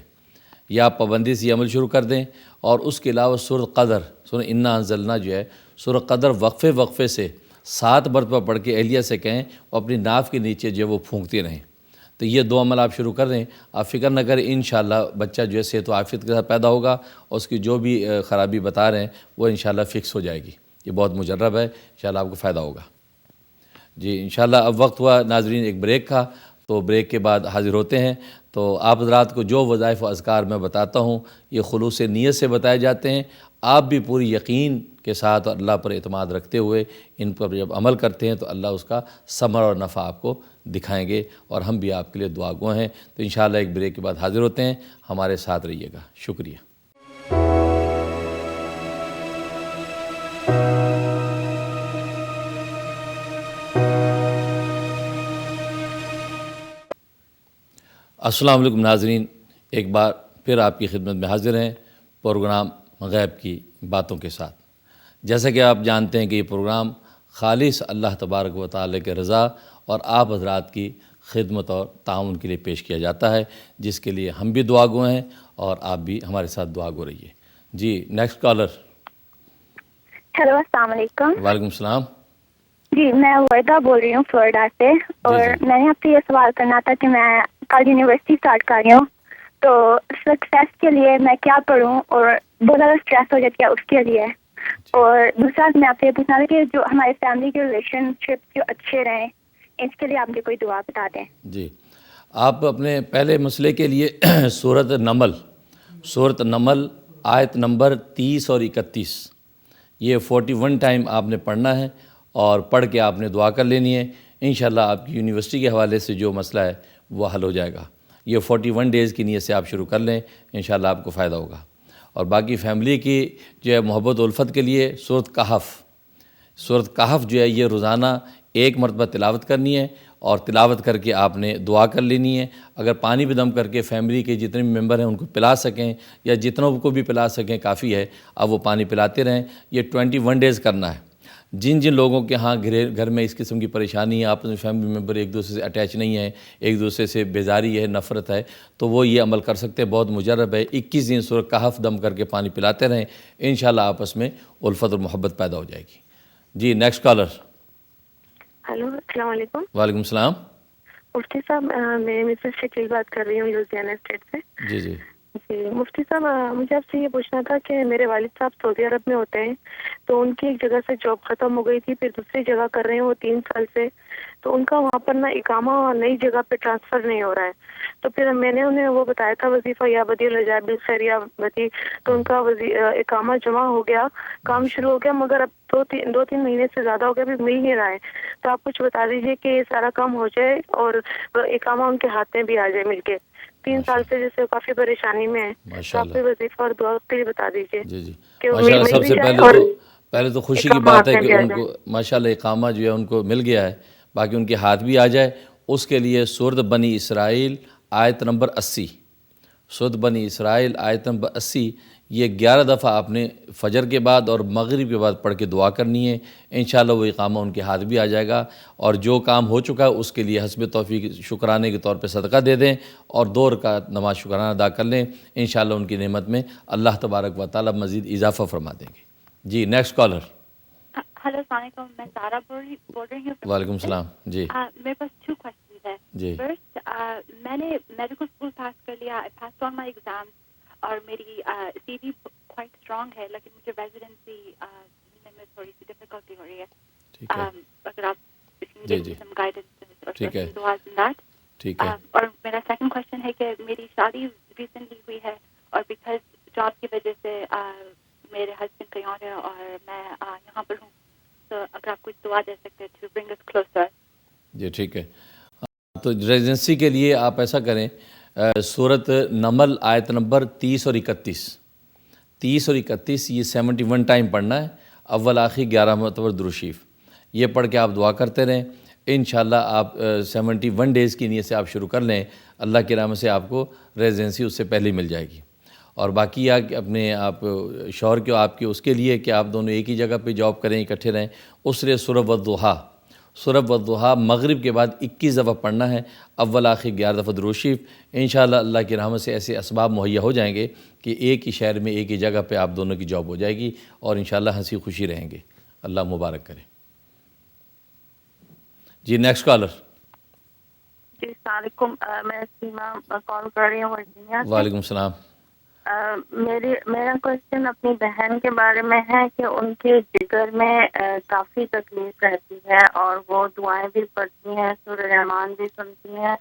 یا آپ پابندی سے یہ عمل شروع کر دیں. اور اس کے علاوہ سورہ قدر، سورہ انا انزلنا جو ہے سورہ قدر وقفے سے 7 مرتبہ پڑھ کے اہلیہ سے کہیں اور اپنی ناف کے نیچے جو ہے وہ پھونکتے رہیں. تو یہ 2 عمل آپ شروع کر دیں. آپ فکر نہ کریں، انشاءاللہ بچہ جو ہے صحت و عافیت کے ساتھ پیدا ہوگا، اور اس کی جو بھی خرابی بتا رہے ہیں وہ انشاءاللہ فکس ہو جائے گی. یہ بہت مجرب ہے، انشاءاللہ آپ کو فائدہ ہوگا. جی انشاءاللہ. اب وقت ہوا ناظرین ایک بریک کا، تو بریک کے بعد حاضر ہوتے ہیں. تو آپ حضرات کو جو وظائف و اذکار میں بتاتا ہوں یہ خلوص نیت سے بتائے جاتے ہیں. آپ بھی پوری یقین کے ساتھ اور اللہ پر اعتماد رکھتے ہوئے ان پر جب عمل کرتے ہیں تو اللہ اس کا ثمر اور نفع آپ کو دکھائیں گے، اور ہم بھی آپ کے لیے دعا گو ہیں. تو انشاءاللہ ایک بریک کے بعد حاضر ہوتے ہیں. ہمارے ساتھ رہیے گا. شکریہ. السلام علیکم ناظرین، ایک بار پھر آپ کی خدمت میں حاضر ہیں پروگرام غیب کی باتوں کے ساتھ. جیسا کہ آپ جانتے ہیں کہ یہ پروگرام خالص اللہ تبارک و تعالی کے رضا اور آپ حضرات کی خدمت اور تعاون کے لیے پیش کیا جاتا ہے، جس کے لیے ہم بھی دعا گو ہیں اور آپ بھی ہمارے ساتھ دعا گو رہیے. جی نیکسٹ کالر. ہیلو السلام علیکم. وعلیکم السلام. جی میں وردہ بول رہی ہوں فلوریڈا سے، اور میں نے آپ سے یہ سوال کرنا تھا کہ میں کل یونیورسٹی اسٹارٹ کر رہی ہوں، تو سکسیس کے لیے میں کیا پڑھوں، اور بہت زیادہ اسٹریس ہو جاتی ہے اس کے لیے. اور دوسرا میں آپ سے یہ پوچھنا تھا کہ جو ہمارے فیملی کے ریلیشن شپ جو اچھے رہیں، اس کے لیے آپ مجھے کوئی دعا بتا دیں. جی آپ اپنے پہلے مسئلے کے لیے سورۃ نمل آیت نمبر 30 اور 31 یہ 41 ٹائم آپ نے پڑھنا ہے، اور پڑھ کے آپ نے دعا کر لینی ہے. انشاءاللہ آپ کی یونیورسٹی کے حوالے سے جو مسئلہ ہے وہ حل ہو جائے گا. یہ 41 ڈیز کی نیت سے آپ شروع کر لیں، انشاءاللہ آپ کو فائدہ ہوگا. اور باقی فیملی کی جو ہے محبت و الفت کے لیے سورۃ کہف جو ہے یہ روزانہ 1 مرتبہ تلاوت کرنی ہے، اور تلاوت کر کے آپ نے دعا کر لینی ہے. اگر پانی پہ دم کر کے فیملی کے جتنے بھی ممبر ہیں ان کو پلا سکیں، یا جتنوں کو بھی پلا سکیں کافی ہے، اب وہ پانی پلاتے رہیں. یہ 21 ڈیز کرنا ہے. جن لوگوں کے ہاں گھر میں اس قسم کی پریشانی ہے، آپس میں فیملی ممبر ایک دوسرے سے اٹیچ نہیں ہے، ایک دوسرے سے بیزاری ہے، نفرت ہے، تو وہ یہ عمل کر سکتے ہیں. بہت مجرب ہے. 21 دن سورۃ کہف دم کر کے پانی پلاتے رہیں، انشاءاللہ آپس میں الفت اور محبت پیدا ہو جائے گی. جی نیکسٹ کالر. ہیلو السلام علیکم. وعلیکم السلام. مفتی صاحب میں مسز شکیل بات کر رہی ہوں لوزیانا اسٹیٹ سے. جی جی جی مفتی صاحب مجھے آپ سے یہ پوچھنا تھا کہ میرے والد صاحب سعودی عرب میں ہوتے ہیں, تو ان کی ایک جگہ سے جاب ختم ہو گئی تھی, پھر دوسری جگہ کر رہے ہیں وہ 3 سال سے, تو ان کا وہاں پر نا اقامہ نئی جگہ پہ ٹرانسفر نہیں ہو رہا ہے. تو پھر میں نے انہیں وہ بتایا تھا وظیفہ یا بدی الرجاء بالخیر یا بدی, تو ان کا اقامہ جمع ہو گیا, کام شروع ہو گیا, مگر اب 2-3 مہینے سے زیادہ ہو گیا, ابھی مل نہیں رہا ہے. تو آپ کچھ بتا دیجیے کہ یہ سارا کام ہو جائے اور اقامہ ان کے ہاتھ میں بھی آ جائے مل کے. 3 سال سے جیسے کافی پریشانی میں ہے, تو آپ کو وظیفہ اور دعا کے لیے بتا دیجیے. جی جی ماشاء اللہ. سب سے پہلے تو خوشی کی بات ہے کہ ان کو ماشاء اللہ اقامہ جو ہے ان کو مل گیا ہے, باقی ان کے ہاتھ بھی آ جائے. اس کے لیے سورۃ بنی اسرائیل آیت نمبر 80, سورۃ بنی اسرائیل آیت نمبر 80 یہ 11 دفعہ آپ نے فجر کے بعد اور مغرب کے بعد پڑھ کے دعا کرنی ہے. انشاءاللہ وہ اقامہ ان کے ہاتھ بھی آ جائے گا, اور جو کام ہو چکا ہے اس کے لیے حسب توفیق شکرانے کے طور پہ صدقہ دے دیں اور 2 رکعت نماز شکرانہ ادا کر لیں. انشاءاللہ ان کی نعمت میں اللہ تبارک و تعالی مزید اضافہ فرما دیں گے. جی نیکسٹ کالر. ہیلو السلام علیکم, میں سارا بول رہی ہوں. وعلیکم السلام. جی میرے پاس 2 کوشچنز ہیں. جی فرسٹ, میں نے میڈیکل اسکول پاس کر لیا, آئی پاسڈ آن مائی ایگزام, اور میری سی وی کوائٹ اسٹرانگ ہے, لیکن مجھے ریزیڈنسی میں تھوڑی سی ڈفیکلٹی ہو رہی ہے. اگر آپ سم گائیڈنس ٹھیک ہے ٹھیک ہے. اور میرا سیکنڈ کوشچن ہے کہ میری شادی ریسنٹلی ہوئی ہے, اور بیکاز جاب کی وجہ سے میرے ہسبینڈ کہیں اور ہے اور میں یہاں پر ہوں, تو اگر آپ کچھ دعا دے سکتے ٹو برنگ اس کلوزر. جی ٹھیک ہے. تو ریزیڈنسی کے لیے آپ ایسا کریں, سورۃ نمل آیت نمبر 30 اور 31 یہ 71 ٹائم پڑھنا ہے, اول آخر 11 مرتبہ درود شریف, یہ پڑھ کے آپ دعا کرتے رہیں. انشاءاللہ آپ 71 ڈیز کی نیت سے آپ شروع کر لیں, اللہ کے رحمت سے آپ کو ریزیڈنسی اس سے پہلے مل جائے گی. اور باقی اپنے آپ شوہر کے آپ کے اس کے لیے کہ آپ دونوں ایک ہی جگہ پہ جاب کریں, اکٹھے رہیں, اس لیے سورۃ والضحیٰ مغرب کے بعد 21 دفعہ پڑھنا ہے, اول آخر 11 دفعہ درود شریف. انشاءاللہ اللہ کی رحمت سے ایسے اسباب مہیا ہو جائیں گے کہ ایک ہی شہر میں ایک ہی جگہ پہ آپ دونوں کی جاب ہو جائے گی, اور انشاءاللہ ہنسی خوشی رہیں گے. اللہ مبارک کرے. جی نیکسٹ کالر. جی السلام علیکم, میں سیما کال کر رہی ہوں ورجینیا سے. وعلیکم السلام. میرا کوشچن اپنی بہن کے بارے میں ہے کہ ان کے جگر میں کافی تکلیف رہتی ہے, اور وہ دعائیں بھی پڑھتی ہیں, سورہ رحمان بھی سنتی ہیں,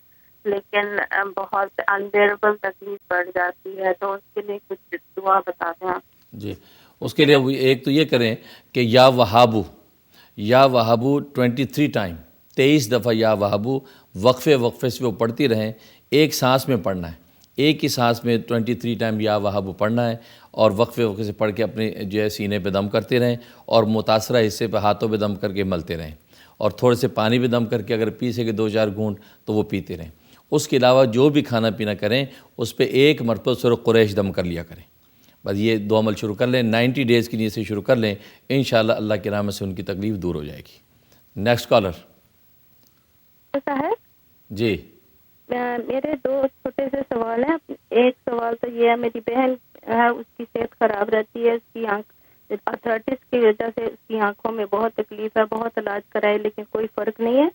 لیکن بہت انبیئربل تکلیف بڑھ جاتی ہے, تو اس کے لیے کچھ دعا بتا دیں آپ. جی اس کے لیے ایک تو یہ کریں کہ یا وہابو 23 ٹائم 23 دفعہ یا وہابو وقفے سے وہ پڑھتی رہیں. ایک سانس میں پڑھنا ہے, ایک ہی سانس میں 23 ٹائم یا وہابو پڑھنا ہے, اور وقفے سے پڑھ کے اپنے جو ہے سینے پہ دم کرتے رہیں, اور متاثرہ حصے پہ ہاتھوں پہ دم کر کے ملتے رہیں, اور تھوڑے سے پانی پہ دم کر کے اگر پی سکے 2-4 گھونٹ تو وہ پیتے رہیں. اس کے علاوہ جو بھی کھانا پینا کریں اس پہ ایک مرتبہ سورہ قریش دم کر لیا کریں. بس یہ 2 عمل شروع کر لیں, 90 ڈیز کی نیت سے شروع کر لیں, انشاءاللہ اللہ کی رحمت سے ان کی تکلیف دور ہو جائے گی. Next collar. جی میرے 2 چھوٹے سے سوال ہیں. ایک سوال تو یہ ہے, میری بہن ہے, اس کی صحت خراب رہتی ہے, اس کی آرتھرائٹس کی وجہ سے اس کی آنکھوں میں بہت تکلیف ہے, بہت علاج کرائے لیکن کوئی فرق نہیں ہے.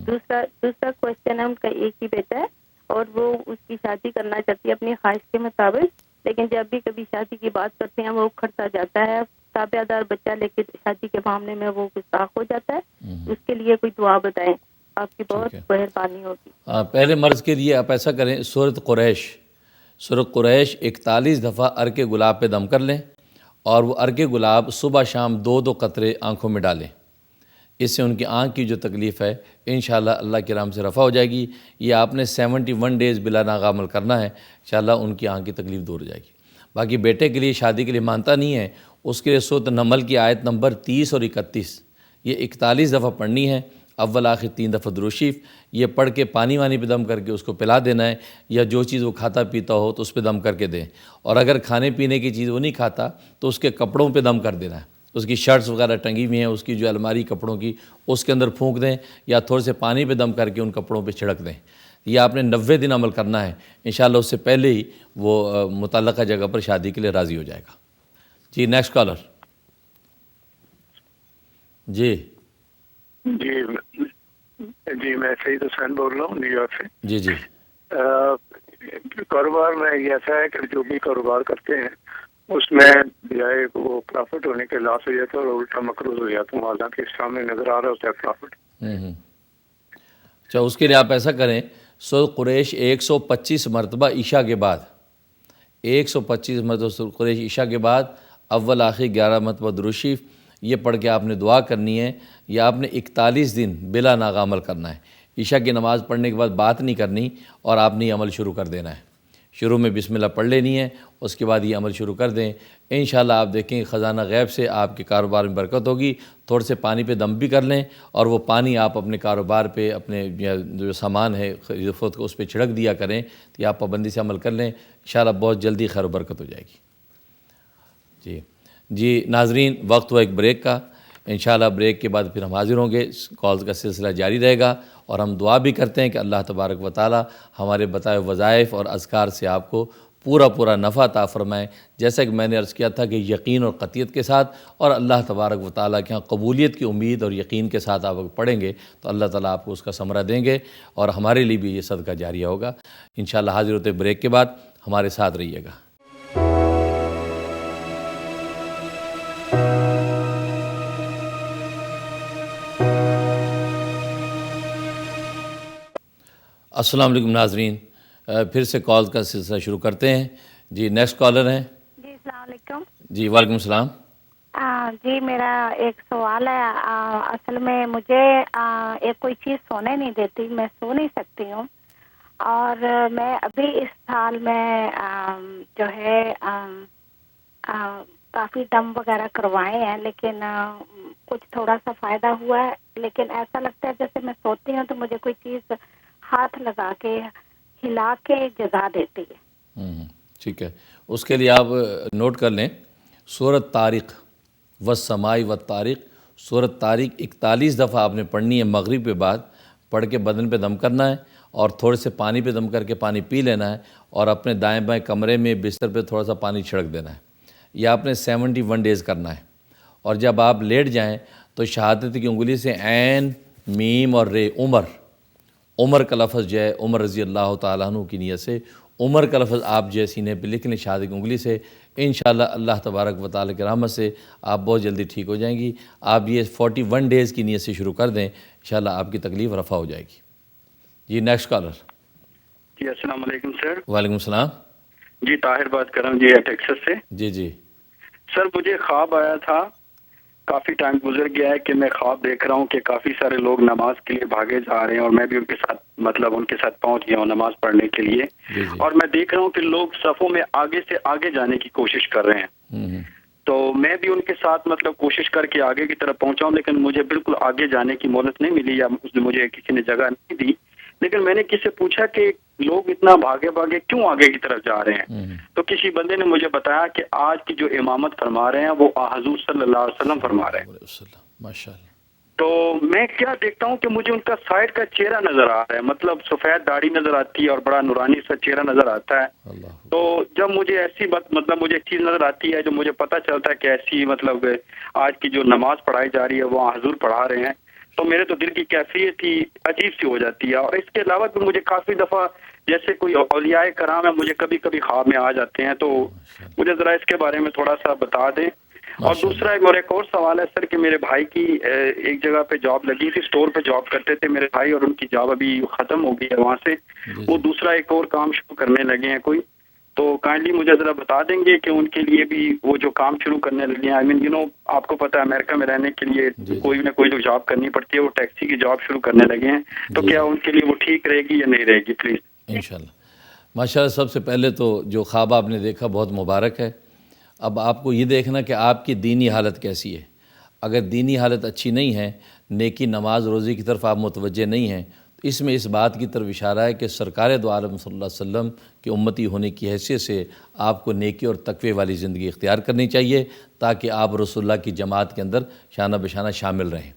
دوسرا کوشچن ہے, ان کا ایک ہی بیٹا ہے اور وہ اس کی شادی کرنا چاہتی ہے اپنی خواہش کے مطابق, لیکن جب بھی کبھی شادی کی بات کرتے ہیں وہ اکھڑتا جاتا ہے, تابع دار بچہ لے کے شادی کے معاملے میں وہ گستاخ ہو جاتا ہے. اس کے لیے کوئی دعا بتائیں, آپ کی بہت مہربانی ہوگی. پہلے مرض کے لیے آپ ایسا کریں, سورۃ قریش 41 دفعہ ارک گلاب پہ دم کر لیں, اور وہ ارک گلاب صبح شام 2 قطرے آنکھوں میں ڈالیں. اس سے ان کی آنکھ کی جو تکلیف ہے انشاءاللہ اللہ کے رحم سے رفع ہو جائے گی. یہ آپ نے 71 ڈیز بلا ناغہ عمل کرنا ہے, انشاءاللہ ان کی آنکھ کی تکلیف دور ہو جائے گی. باقی بیٹے کے لیے شادی کے لیے مانتا نہیں ہے, اس کے لیے سورۃ نمل کی آیت نمبر 30 اور 31 یہ 41 دفعہ پڑھنی ہے, اول آخر 3 دفعہ درود شریف. یہ پڑھ کے پانی پہ دم کر کے اس کو پلا دینا ہے, یا جو چیز وہ کھاتا پیتا ہو تو اس پہ دم کر کے دیں. اور اگر کھانے پینے کی چیز وہ نہیں کھاتا تو اس کے کپڑوں پہ دم کر دینا ہے. اس کی شرٹس وغیرہ ٹنگی ہوئی ہیں, اس کی جو الماری کپڑوں کی اس کے اندر پھونک دیں, یا تھوڑے سے پانی پہ دم کر کے ان کپڑوں پہ چھڑک دیں. یہ آپ نے 90 دن عمل کرنا ہے, انشاءاللہ اس سے پہلے ہی وہ متعلقہ جگہ پر شادی کے لیے راضی ہو جائے گا. جی نیکسٹ کالر. جی جی میں سعید حسین بول رہا ہوں نیو یارک سے. جی جی. کاروبار میں ایسا ہے کہ جو بھی کاروبار کرتے ہیں اس میں بجائے وہ پرافٹ ہونے کے لاس ہو جاتا ہے اور الٹا مقروض ہو جاتا ہوں، حالانکہ سامنے نظر آ رہا ہوتا ہے پرافٹ. اچھا، اس کے لیے آپ ایسا کریں، سورۃ قریش 125 مرتبہ عشاء کے بعد 125 مرتبہ سورۃ قریش عشاء کے بعد اول آخر 11 مرتبہ درود شریف یہ پڑھ کے آپ نے دعا کرنی ہے، یا آپ نے 41 دن بلا ناغہ عمل کرنا ہے. عشاء کی نماز پڑھنے کے بعد بات نہیں کرنی اور آپ نے یہ عمل شروع کر دینا ہے. شروع میں بسم اللہ پڑھ لینی ہے، اس کے بعد یہ عمل شروع کر دیں. انشاءاللہ آپ دیکھیں خزانہ غیب سے آپ کے کاروبار میں برکت ہوگی. تھوڑے سے پانی پہ دم بھی کر لیں اور وہ پانی آپ اپنے کاروبار پہ، اپنے جو سامان ہے اس پہ چھڑک دیا کریں. تو آپ پابندی سے عمل کر لیں، انشاءاللہ بہت جلدی خیر و برکت ہو جائے گی. جی ناظرین، وقت ہوا ایک بریک کا. انشاءاللہ بریک کے بعد پھر ہم حاضر ہوں گے. کالز کا سلسلہ جاری رہے گا اور ہم دعا بھی کرتے ہیں کہ اللہ تبارک و تعالی ہمارے بتائے وظائف اور اذکار سے آپ کو پورا نفع عطا فرمائے. جیسا کہ میں نے عرض کیا تھا کہ یقین اور قطعیت کے ساتھ اور اللہ تبارک و تعالیٰ کے ہاں قبولیت کی امید اور یقین کے ساتھ آپ پڑھیں گے تو اللہ تعالیٰ آپ کو اس کا ثمرہ دیں گے اور ہمارے لیے بھی یہ صدقہ جاریہ ہوگا. انشاءاللہ حاضر ہوتے بریک کے بعد ہمارے ساتھ رہیے گا. السلام علیکم ناظرین، پھر سے کالز کا سلسلہ شروع کرتے ہیں. جی نیکسٹ کالر ہیں. جی السلام علیکم. جی وعلیکم السلام. جی میرا ایک سوال ہے. اصل میں مجھے ایک کوئی چیز سونے نہیں دیتی، میں سو نہیں سکتی ہوں، اور میں ابھی اس سال میں جو ہے کافی دم وغیرہ کروائے ہیں، لیکن کچھ تھوڑا سا فائدہ ہوا ہے. لیکن ایسا لگتا ہے جیسے میں سوتی ہوں تو مجھے کوئی چیز ہاتھ لگا کے ہلا کے جگا دیتی ہے. ٹھیک ہے، اس کے لیے آپ نوٹ کر لیں سورۃ طارق والسماء والطارق. سورۃ طارق 41 دفعہ آپ نے پڑھنی ہے مغرب کے بعد. پڑھ کے بدن پہ دم کرنا ہے اور تھوڑے سے پانی پہ دم کر کے پانی پی لینا ہے اور اپنے دائیں بائیں کمرے میں بستر پہ تھوڑا سا پانی چھڑک دینا ہے. یہ آپ نے 71 ڈیز کرنا ہے. اور جب آپ لیٹ جائیں تو شہادت کی انگلی سے عین، میم اور رے، عمر کا لفظ جو ہے عمر رضی اللہ تعالیٰ عنہ کی نیت سے عمر کا لفظ آپ جو ہے سینے پہ لکھ لیں شہادت کی انگلی سے. انشاءاللہ اللہ تبارک و تعالیٰ کی رحمت سے آپ بہت جلدی ٹھیک ہو جائیں گی. آپ یہ 41 ڈیز کی نیت سے شروع کر دیں، انشاءاللہ آپ کی تکلیف رفع ہو جائے گی. جی نیکسٹ کالر. جی السلام علیکم سر. وعلیکم السلام. جی طاہر بات کر رہا ہوں جی ٹیکساس سے. جی سر مجھے خواب آیا تھا، کافی ٹائم گزر گیا ہے کہ میں خواب دیکھ رہا ہوں کہ کافی سارے لوگ نماز کے لیے بھاگے جا رہے ہیں اور میں بھی ان کے ساتھ ان کے ساتھ پہنچ گیا ہوں نماز پڑھنے کے لیے. اور میں دیکھ رہا ہوں کہ لوگ صفوں میں آگے سے آگے جانے کی کوشش کر رہے ہیں. تو میں بھی ان کے ساتھ کوشش کر کے آگے کی طرف پہنچا ہوں، لیکن مجھے بالکل آگے جانے کی مہلت نہیں ملی یا مجھے کسی نے جگہ نہیں دی. لیکن میں نے کسی سے پوچھا کہ لوگ اتنا بھاگے کیوں آگے کی طرف جا رہے ہیں؟ تو کسی بندے نے مجھے بتایا کہ آج کی جو امامت فرما رہے ہیں وہ حضور صلی اللہ علیہ وسلم فرما رہے ہیں. ماشاءاللہ. تو میں کیا دیکھتا ہوں کہ مجھے ان کا سائڈ کا چہرہ نظر آ رہا ہے، سفید داڑھی نظر آتی ہے اور بڑا نورانی سا چہرہ نظر آتا ہے. تو جب مجھے ایسی مجھے ایک چیز نظر آتی ہے جو مجھے پتہ چلتا ہے کہ ایسی آج کی جو نماز پڑھائی جا رہی ہے وہ حضور پڑھا رہے ہیں، تو میرے تو دل کی کیفیت ہی عجیب سی ہو جاتی ہے. اور اس کے علاوہ بھی مجھے کافی دفعہ جیسے کوئی اولیاء کرام ہے مجھے کبھی کبھی خواب میں آ جاتے ہیں، تو مجھے ذرا اس کے بارے میں تھوڑا سا بتا دیں. اور دوسرا ایک اور سوال ہے سر کہ میرے بھائی کی ایک جگہ پہ جاب لگی تھی، اسٹور پہ جاب کرتے تھے میرے بھائی، اور ان کی جاب ابھی ختم ہو گئی ہے وہاں سے، وہ دوسرا ایک اور کام شروع کرنے لگے ہیں کوئی. تو کائنڈلی مجھے ذرا بتا دیں گے کہ ان کے لیے بھی وہ جو کام شروع کرنے لگے ہیں، آپ کو پتہ ہے امریکہ میں رہنے کے لیے کوئی نہ کوئی جو جاب کرنی پڑتی ہے، وہ ٹیکسی کی جاب شروع کرنے لگے ہیں، تو کیا ان کے لیے وہ ٹھیک رہے گی یا نہیں رہے گی پلیز؟ انشاءاللہ. ماشاءاللہ. سب سے پہلے تو جو خواب آپ نے دیکھا بہت مبارک ہے. اب آپ کو یہ دیکھنا کہ آپ کی دینی حالت کیسی ہے. اگر دینی حالت اچھی نہیں ہے، نیکی نماز روزی کی طرف آپ متوجہ نہیں ہیں، تو اس میں اس بات کی طرف اشارہ ہے کہ سرکار دو عالم صلی اللہ علیہ وسلم کی امتی ہونے کی حیثیت سے آپ کو نیکی اور تقوی والی زندگی اختیار کرنی چاہیے تاکہ آپ رسول اللہ کی جماعت کے اندر شانہ بشانہ شامل رہیں.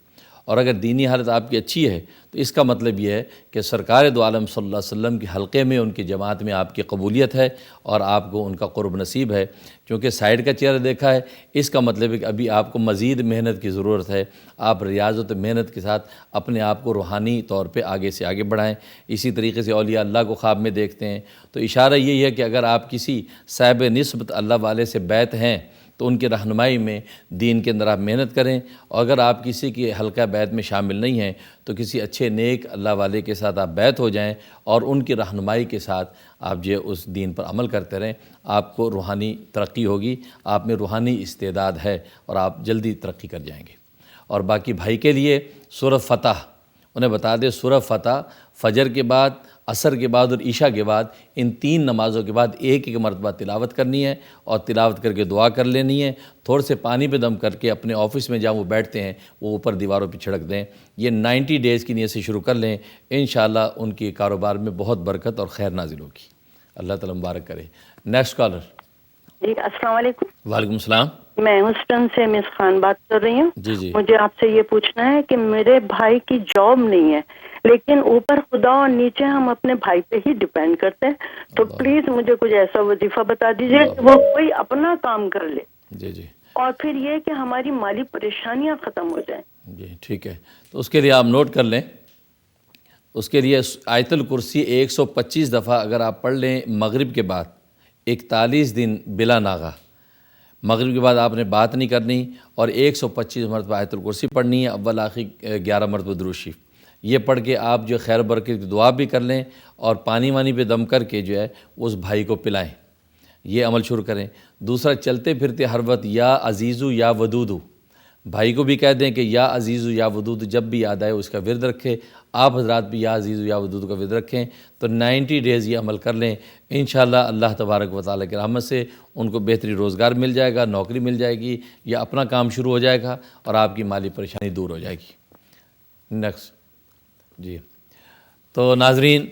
اور اگر دینی حالت آپ کی اچھی ہے تو اس کا مطلب یہ ہے کہ سرکار دو عالم صلی اللہ علیہ وسلم کے حلقے میں، ان کی جماعت میں آپ کی قبولیت ہے اور آپ کو ان کا قرب نصیب ہے۔ چونکہ سائیڈ کا چہرہ دیکھا ہے، اس کا مطلب ہے کہ ابھی آپ کو مزید محنت کی ضرورت ہے۔ آپ ریاضت محنت کے ساتھ اپنے آپ کو روحانی طور پہ آگے سے آگے بڑھائیں۔ اسی طریقے سے اولیاء اللہ کو خواب میں دیکھتے ہیں تو اشارہ یہی ہے کہ اگر آپ کسی صاحب نسبت اللہ والے سے بیعت ہیں تو ان کی رہنمائی میں دین کے اندر آپ محنت کریں، اور اگر آپ کسی کی حلقہ بیعت میں شامل نہیں ہیں تو کسی اچھے نیک اللہ والے کے ساتھ آپ بیعت ہو جائیں اور ان کی رہنمائی کے ساتھ آپ جو اس دین پر عمل کرتے رہیں۔ آپ کو روحانی ترقی ہوگی، آپ میں روحانی استعداد ہے اور آپ جلدی ترقی کر جائیں گے۔ اور باقی بھائی کے لیے سورہ فتح انہیں بتا دیں، سورہ فتح فجر کے بعد، عصر کے بعد اور عشاء کے بعد، ان 3 نمازوں کے بعد ایک مرتبہ تلاوت کرنی ہے اور تلاوت کر کے دعا کر لینی ہے۔ تھوڑے سے پانی پہ دم کر کے اپنے آفس میں جہاں وہ بیٹھتے ہیں وہ اوپر دیواروں پہ چھڑک دیں۔ یہ 90 ڈیز کی نیت سے شروع کر لیں، انشاءاللہ ان کے کاروبار میں بہت برکت اور خیر نازل ہوگی۔ اللہ تعالیٰ مبارک کرے۔ Next collar. جی السلام علیکم۔ وعلیکم السلام۔ میں ہuston سے مس خان بات کر رہی ہوں۔ جی مجھے آپ سے یہ پوچھنا ہے کہ میرے بھائی کی جاب نہیں ہے، لیکن اوپر خدا اور نیچے ہم اپنے بھائی پہ ہی ڈیپینڈ کرتے ہیں، تو پلیز مجھے کچھ ایسا وظیفہ بتا دیجیے کہ وہ کوئی اپنا کام کر لے، جی اور پھر یہ کہ ہماری مالی پریشانیاں ختم ہو جائیں۔ جی ٹھیک ہے، تو اس کے لیے آپ نوٹ کر لیں، اس کے لیے آیت الکرسی 125 دفعہ اگر آپ پڑھ لیں مغرب کے بعد 41 دن بلا ناغہ، مغرب کے بعد آپ نے بات نہیں کرنی، اور 125 مرتبہ آیت الکرسی پڑھنی ہے، اول آخر 11 مرتبہ درود شریف، یہ پڑھ کے آپ جو خیر برکت کی دعا بھی کر لیں، اور پانی وانی پہ دم کر کے جو ہے اس بھائی کو پلائیں، یہ عمل شروع کریں۔ دوسرا، چلتے پھرتے ہر وقت یا عزیزو یا ودودو، بھائی کو بھی کہہ دیں کہ یا عزیزو یا ودودو جب بھی یاد آئے اس کا ورد رکھے، آپ حضرات بھی یا عزیزو یا ودودو کا ورد رکھیں، تو 90 ڈیز یہ عمل کر لیں، انشاءاللہ اللہ تبارک و تعالیٰ کی رحمت سے ان کو بہتری روزگار مل جائے گا، نوکری مل جائے گی، یا اپنا کام شروع ہو جائے گا اور آپ کی مالی پریشانی دور ہو جائے گی۔ نیکسٹ جی، تو ناظرین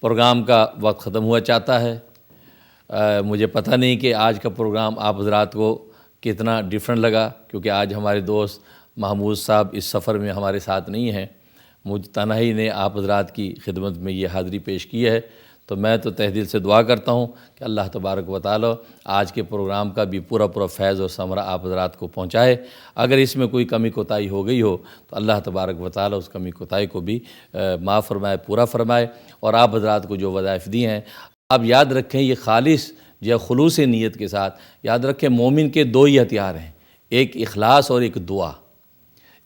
پروگرام کا وقت ختم ہوا چاہتا ہے۔ مجھے پتہ نہیں کہ آج کا پروگرام آپ حضرات کو کتنا ڈیفرنٹ لگا، کیونکہ آج ہمارے دوست محمود صاحب اس سفر میں ہمارے ساتھ نہیں ہیں، مجھ تنہائی نے آپ حضرات کی خدمت میں یہ حاضری پیش کی ہے، تو میں تو تہ دل سے دعا کرتا ہوں کہ اللہ تبارک و تعالی آج کے پروگرام کا بھی پورا فیض اور ثمرہ آپ حضرات کو پہنچائے۔ اگر اس میں کوئی کمی کوتاہی ہو گئی ہو تو اللہ تبارک و تعالی اس کمی کوتاہی کو بھی معاف فرمائے، پورا فرمائے، اور آپ حضرات کو جو وظائف دی ہیں آپ یاد رکھیں، یہ خالص جو خلوص نیت کے ساتھ یاد رکھیں، مومن کے 2 ہی ہتھیار ہیں، ایک اخلاص اور ایک دعا۔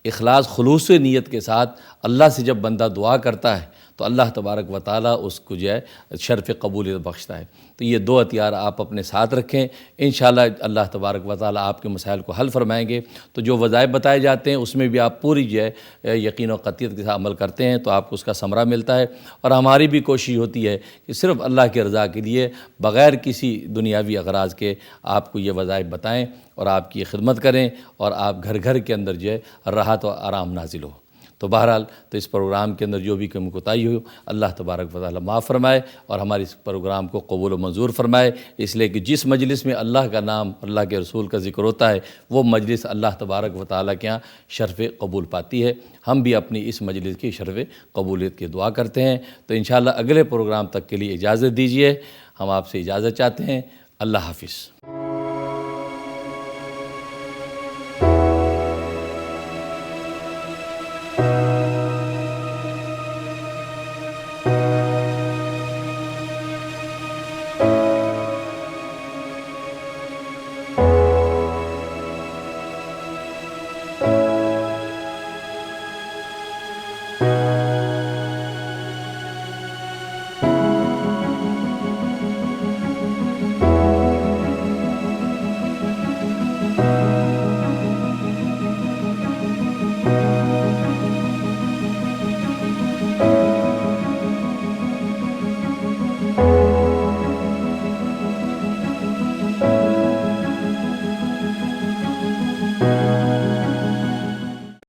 اخلاص خلوص نیت کے ساتھ اللہ سے جب بندہ دعا کرتا ہے تو اللہ تبارک و تعالیٰ اس کو جو ہے شرف قبولیت بخشتا ہے۔ تو یہ 2 ہتھیار آپ اپنے ساتھ رکھیں، انشاءاللہ اللہ تبارک و تعالیٰ آپ کے مسائل کو حل فرمائیں گے۔ تو جو وظائف بتائے جاتے ہیں اس میں بھی آپ پوری جو ہے یقین و قطعیت کے ساتھ عمل کرتے ہیں تو آپ کو اس کا ثمرہ ملتا ہے، اور ہماری بھی کوشش ہوتی ہے کہ صرف اللہ کی رضا کے لیے بغیر کسی دنیاوی اغراض کے آپ کو یہ وظائف بتائیں اور آپ کی خدمت کریں، اور آپ گھر گھر کے اندر جو ہے راحت و آرام نازل ہو۔ تو بہرحال تو اس پروگرام کے اندر جو بھی کمی کوتاہی ہو اللہ تبارک و تعالی معاف فرمائے اور ہمارے اس پروگرام کو قبول و منظور فرمائے، اس لیے کہ جس مجلس میں اللہ کا نام، اللہ کے رسول کا ذکر ہوتا ہے، وہ مجلس اللہ تبارک و تعالی کے یہاں شرف قبول پاتی ہے۔ ہم بھی اپنی اس مجلس کی شرف قبولیت کی دعا کرتے ہیں۔ تو انشاءاللہ اگلے پروگرام تک کے لیے اجازت دیجیے، ہم آپ سے اجازت چاہتے ہیں۔ اللہ حافظ۔